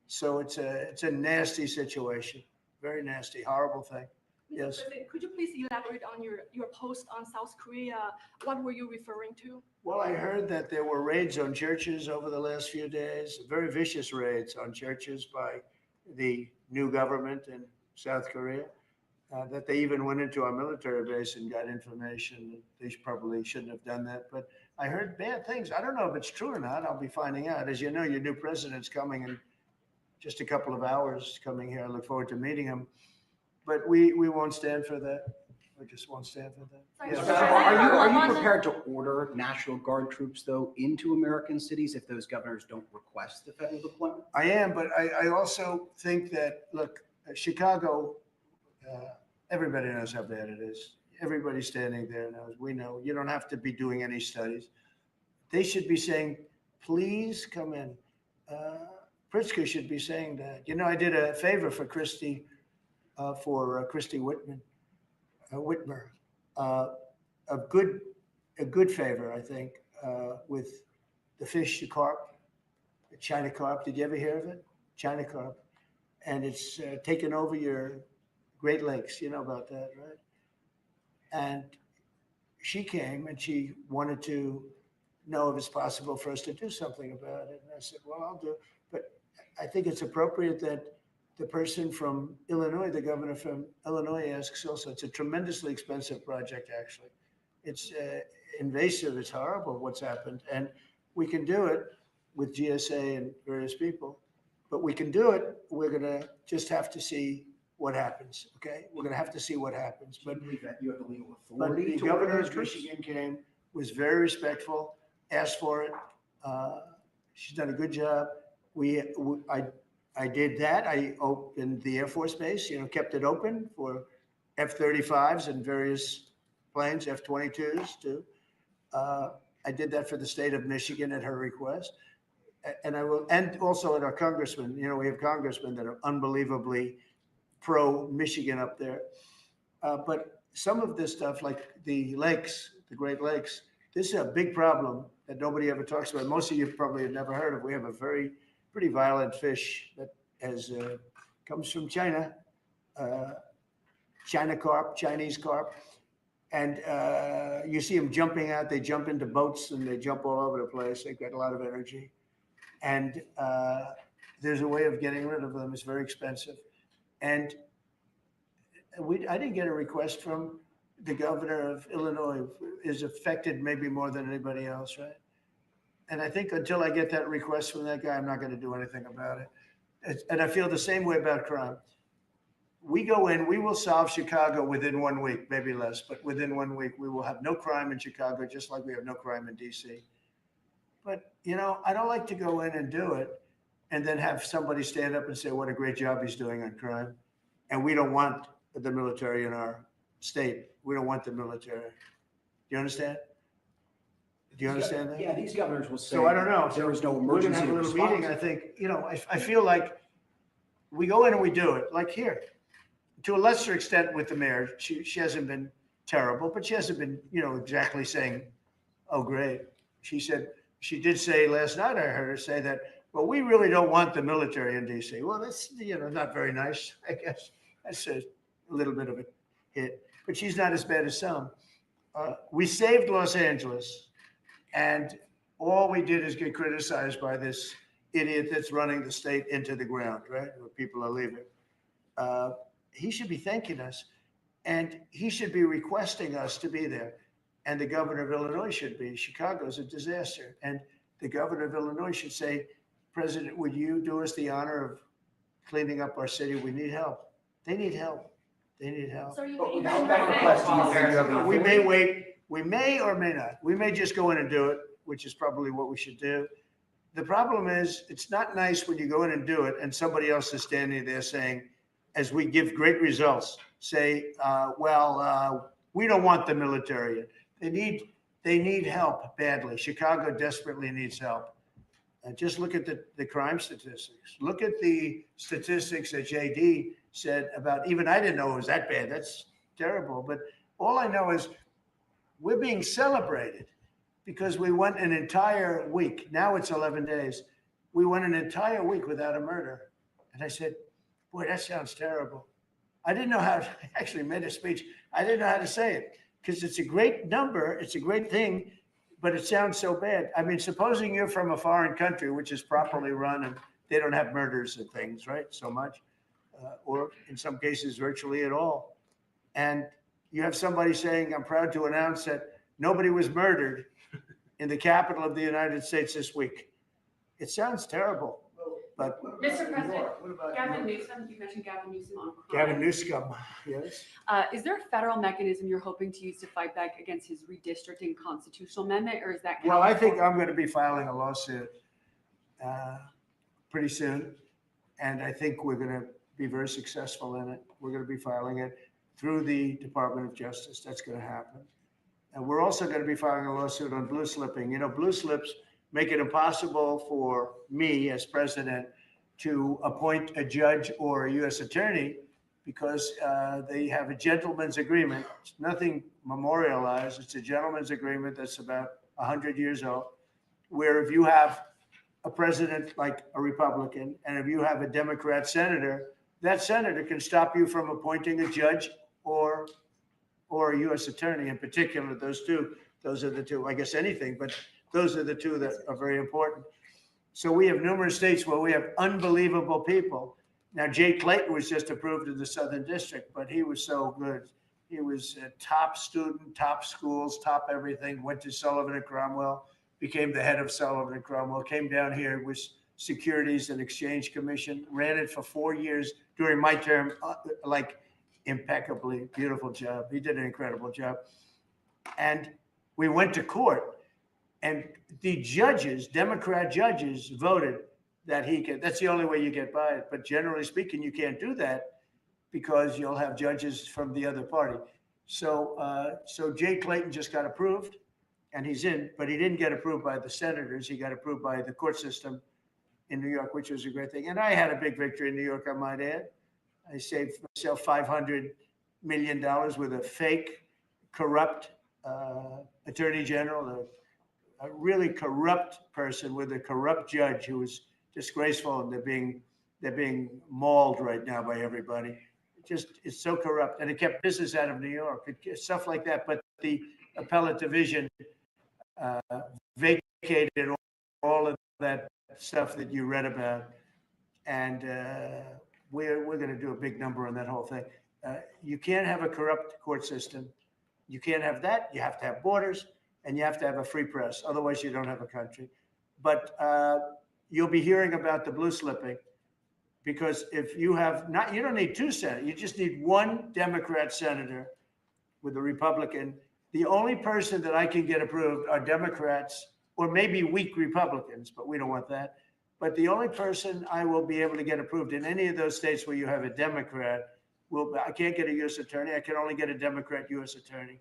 So it's a nasty situation. Very nasty, horrible thing. Yes. Mr. President, could you please elaborate on your post on South Korea? What were you referring to? Well, I heard that there were raids on churches over the last few days, very vicious raids on churches by the new government in South Korea, that they even went into our military base and got information. They probably shouldn't have done that, but I heard bad things. I don't know if it's true or not. I'll be finding out. As you know, your new president's coming in just a couple of hours coming here. I look forward to meeting him. But we won't stand for that. We just won't stand for that. Sorry, Yes. Mr. Are you prepared to order National Guard troops, though, into American cities if those governors don't request the federal deployment? I am, but I also think that, look, Chicago, everybody knows how bad it is. Everybody standing there knows. We know. You don't have to be doing any studies. They should be saying, please come in. Pritzker should be saying that. You know, I did a favor for Christy Whitmer, a good favor, I think, with the fish, the carp, the China carp. Did you ever hear of it? China carp. And it's taken over your Great Lakes. You know about that, right? And she came and she wanted to know if it's possible for us to do something about it. And I said, well, I'll do it. But I think it's appropriate that the person from Illinois, the governor from Illinois, asks also. It's a tremendously expensive project, actually. It's invasive. It's horrible what's happened. And we can do it with GSA and various people, but we can do it. We're going to just have to see what happens, okay? We're going to have to see what happens. But You have the legal but authority the to order governor those of troops? Michigan came, was very respectful, asked for it. She's done a good job. I did that. I opened the Air Force Base, kept it open for F-35s and various planes, F-22s too. I did that for the state of Michigan at her request. And I will, and also at our congressmen. We have congressmen that are unbelievably pro-Michigan up there. But some of this stuff, like the lakes, the Great Lakes, this is a big problem that nobody ever talks about. Most of you probably have never heard of. We have a pretty violent fish that comes from China, China carp, Chinese carp. And you see them jumping out. They jump into boats and they jump all over the place. They've got a lot of energy. And there's a way of getting rid of them. It's very expensive. And I didn't get a request from the governor of Illinois, is affected maybe more than anybody else, right? And I think until I get that request from that guy, I'm not going to do anything about it. And I feel the same way about crime. We go in, we will solve Chicago within 1 week, maybe less, but within 1 week, we will have no crime in Chicago, just like we have no crime in DC. But, you know, I don't like to go in and do it and then have somebody stand up and say, what a great job he's doing on crime. And we don't want the military in our state. We don't want the military. Do you understand? Do you understand that? Yeah, these governors will say. So I don't know. There is no We're gonna emergency have a little response. meeting. I think, you know, I feel like we go in and we do it, like here. To a lesser extent with the mayor, she hasn't been terrible, but she hasn't been, you know, exactly saying, oh, great. She did say last night, I heard her say that, well, we really don't want the military in DC. Well, that's, you know, not very nice, I guess. That's a little bit of a hit, but she's not as bad as some. We saved Los Angeles, and all we did is get criticized by this idiot that's running the state into the ground, right? Where people are leaving. He should be thanking us, and he should be requesting us to be there. And the governor of Illinois should be. Chicago's a disaster. And the governor of Illinois should say, President, would you do us the honor of cleaning up our city? We need help. They need help. They need help. So are you But waiting now for back to the question. We may wait. We may or may not. We may just go in and do it, which is probably what we should do. The problem is, it's not nice when you go in and do it and somebody else is standing there saying, as we give great results, say, we don't want the military. They need help badly. Chicago desperately needs help. Just look at the crime statistics. Look at the statistics that JD said about, even I didn't know it was that bad. That's terrible. But all I know is we're being celebrated because we went an entire week. Now it's 11 days. We went an entire week without a murder. And I said, boy, that sounds terrible. I didn't know how to, I actually made a speech. I didn't know how to say it because it's a great number. It's a great thing, but it sounds so bad. I mean, supposing you're from a foreign country, which is properly run and they don't have murders and things, right? So much, or in some cases, virtually at all. And you have somebody saying, I'm proud to announce that nobody was murdered in the capital of the United States this week. It sounds terrible. But Mr. President, Gavin Newsom, you mentioned Gavin Newsom on crime. Gavin Newsom, yes. Is there a federal mechanism you're hoping to use to fight back against his redistricting constitutional amendment, or is that? Well, I think I'm going to be filing a lawsuit pretty soon, and I think we're going to be very successful in it. We're going to be filing it through the Department of Justice. That's going to happen. And we're also going to be filing a lawsuit on blue slipping. You know, blue slips make it impossible for me as president to appoint a judge or a U.S. attorney because they have a gentleman's agreement. It's nothing memorialized. It's a gentleman's agreement that's about 100 years old, where if you have a president like a Republican and if you have a Democrat senator, that senator can stop you from appointing a judge or a U.S. attorney. In particular, those are the two, I guess anything, but those are the two that are very important. So we have numerous states where we have unbelievable people. Now, Jay Clayton was just approved in the Southern District, but he was so good. He was a top student, top schools, top everything, went to Sullivan and Cromwell, became the head of Sullivan and Cromwell, came down here, was Securities and Exchange Commission, ran it for 4 years during my term, like impeccably, beautiful job. He did an incredible job. And we went to court. And the judges, Democrat judges, voted that he could. That's the only way you get by it. But generally speaking, you can't do that because you'll have judges from the other party. So Jay Clayton just got approved, and he's in. But he didn't get approved by the senators. He got approved by the court system in New York, which was a great thing. And I had a big victory in New York, I might add. I saved myself $500 million with a fake, corrupt attorney general. A really corrupt person with a corrupt judge who was disgraceful, and they're being mauled right now by everybody. It's so corrupt, and it kept business out of New York. Stuff like that. But the appellate division vacated all of that stuff that you read about, and we're going to do a big number on that whole thing. You can't have a corrupt court system. You can't have that. You have to have borders. And you have to have a free press. Otherwise, you don't have a country. But you'll be hearing about the blue slipping, because if you have not, you don't need two senators. You just need one Democrat senator with a Republican. The only person that I can get approved are Democrats or maybe weak Republicans, but we don't want that. But the only person I will be able to get approved in any of those states where you have a Democrat I can't get a U.S. attorney. I can only get a Democrat U.S. attorney.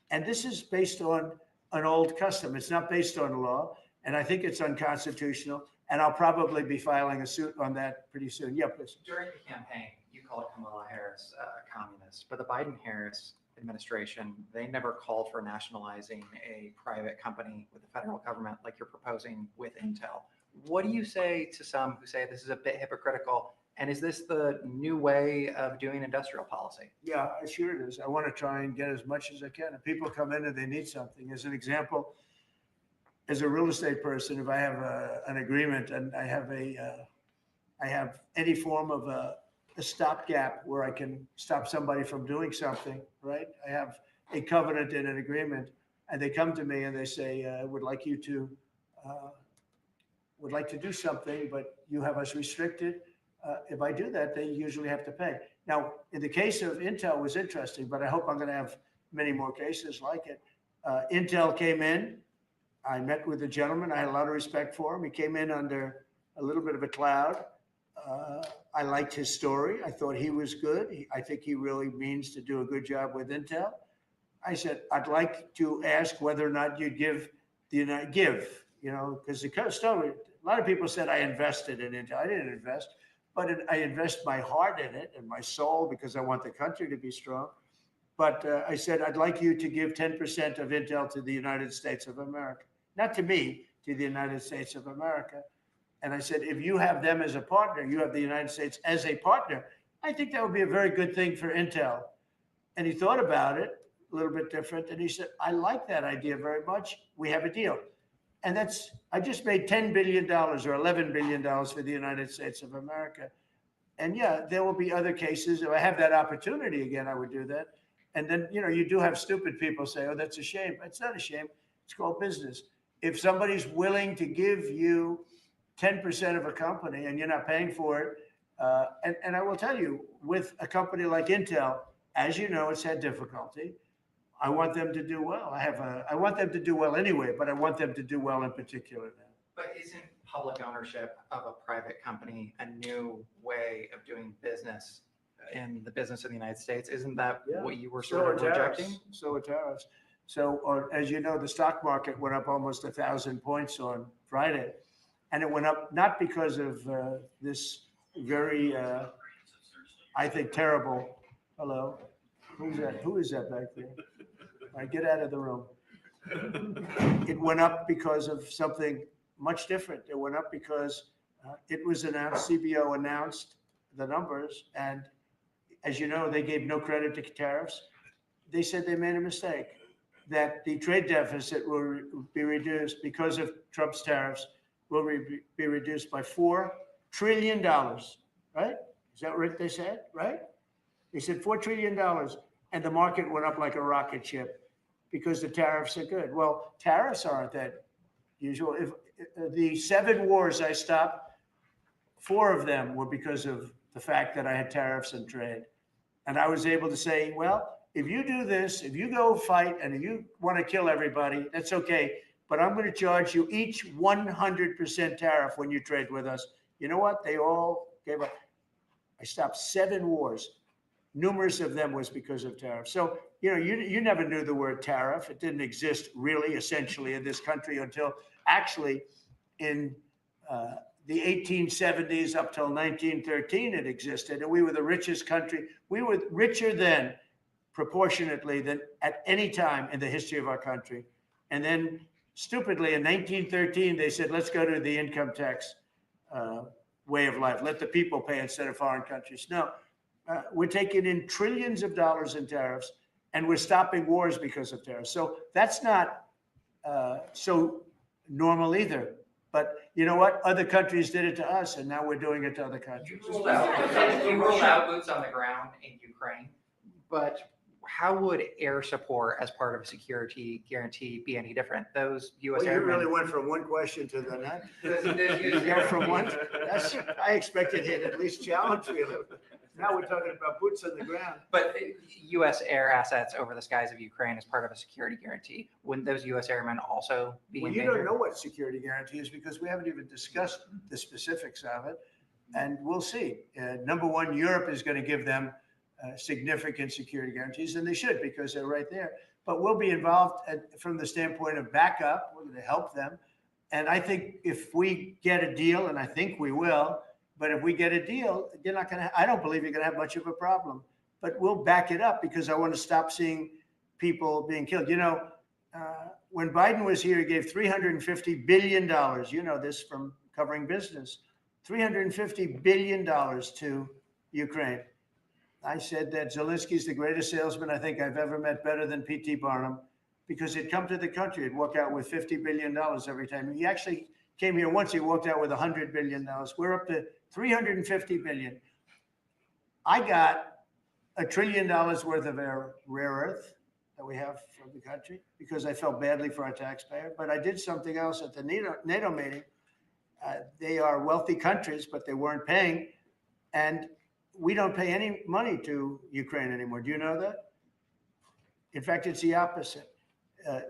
And this is based on an old custom. It's not based on law, and I think it's unconstitutional. And I'll probably be filing a suit on that pretty soon. Yeah, please. During the campaign, you called Kamala Harris a communist, but the Biden-Harris administration, they never called for nationalizing a private company with the federal government like you're proposing with Intel. What do you say to some who say this is a bit hypocritical? And is this the new way of doing industrial policy? Yeah, sure it is. I want to try and get as much as I can. If people come in and they need something, as an example, as a real estate person, if I have an agreement and I have any form of a stopgap where I can stop somebody from doing something, right? I have a covenant in an agreement, and they come to me and they say, would like to do something, but you have us restricted. If I do that, they usually have to pay. Now, in the case of Intel, it was interesting, but I hope I'm going to have many more cases like it. Intel came in. I met with the gentleman. I had a lot of respect for him. He came in under a little bit of a cloud. I liked his story. I thought he was good. I think he really means to do a good job with Intel. I said, I'd like to ask whether or not you'd because the story, a lot of people said I invested in Intel. I didn't invest. But I invest my heart in it and my soul because I want the country to be strong. But I said, I'd like you to give 10% of Intel to the United States of America. Not to me, to the United States of America. And I said, if you have them as a partner, you have the United States as a partner, I think that would be a very good thing for Intel. And he thought about it a little bit different. And he said, I like that idea very much. We have a deal. And I just made $10 billion or $11 billion for the United States of America. And yeah, there will be other cases. If I have that opportunity again, I would do that. And then, you do have stupid people say, oh, that's a shame. It's not a shame. It's called business. If somebody's willing to give you 10% of a company and you're not paying for it, and I will tell you, with a company like Intel, as you know, it's had difficulty. I want them to do well. I want them to do well anyway, but I want them to do well in particular now. But isn't public ownership of a private company a new way of doing business in the business of the United States? Isn't that what you were sort of rejecting? So are tariffs. So, as you know, the stock market went up almost 1,000 points on Friday. And it went up not because of this very, I think, terrible, hello, who's that? Who is that back there? All right, get out of the room. It went up because of something much different. It went up because it was announced, CBO announced the numbers, and as you know, they gave no credit to tariffs. They said they made a mistake, that the trade deficit will be reduced because of Trump's tariffs, will be reduced by $4 trillion, right? Is that what they said, right? They said $4 trillion, and the market went up like a rocket ship because the tariffs are good. Well, tariffs aren't that usual. If the 7 wars I stopped, 4 of them were because of the fact that I had tariffs and trade. And I was able to say, well, if you do this, if you go fight and if you want to kill everybody, that's okay. But I'm going to charge you each 100% tariff when you trade with us. You know what? They all gave up. I stopped 7 wars. Numerous of them was because of tariffs. So, you never knew the word tariff. It didn't exist really, essentially, in this country until actually in the 1870s up till 1913 it existed. And we were the richest country. We were richer then, proportionately, than at any time in the history of our country. And then, stupidly, in 1913, they said, let's go to the income tax way of life. Let the people pay instead of foreign countries. No. We're taking in trillions of dollars in tariffs, and we're stopping wars because of tariffs. So that's not so normal either. But you know what? Other countries did it to us, and now we're doing it to other countries. You ruled out boots on the ground in Ukraine, but how would air support as part of a security guarantee be any different? Those U.S. Well, you really airmen. went from one question to the next. Does You go from one, that's, I expected he'd at least challenge me a little bit. Now we're talking about boots on the ground. But U.S. air assets over the skies of Ukraine as part of a security guarantee, wouldn't those U.S. airmen also be Well, in you danger? don't know what security guarantee is because we haven't even discussed the specifics of it. And we'll see. Number one, Europe is going to give them significant security guarantees, and they should because they're right there. But we'll be involved from the standpoint of backup. We're going to help them. And I think if we get a deal, and I think we will, but if we get a deal, you're not going to, I don't believe you're going to have much of a problem. But we'll back it up because I want to stop seeing people being killed. You know, when Biden was here, he gave $350 billion. You know this from covering business. $350 billion to Ukraine. I said that Zelensky's the greatest salesman I think I've ever met, better than P.T. Barnum, because he'd come to the country, he'd walk out with $50 billion every time. He actually came here once, he walked out with $100 billion. We're up to $350 billion. I got $1 trillion worth of rare earth that we have from the country because I felt badly for our taxpayer. But I did something else at the NATO meeting. They are wealthy countries, but they weren't paying. And we don't pay any money to Ukraine anymore. Do you know that? In fact, it's the opposite.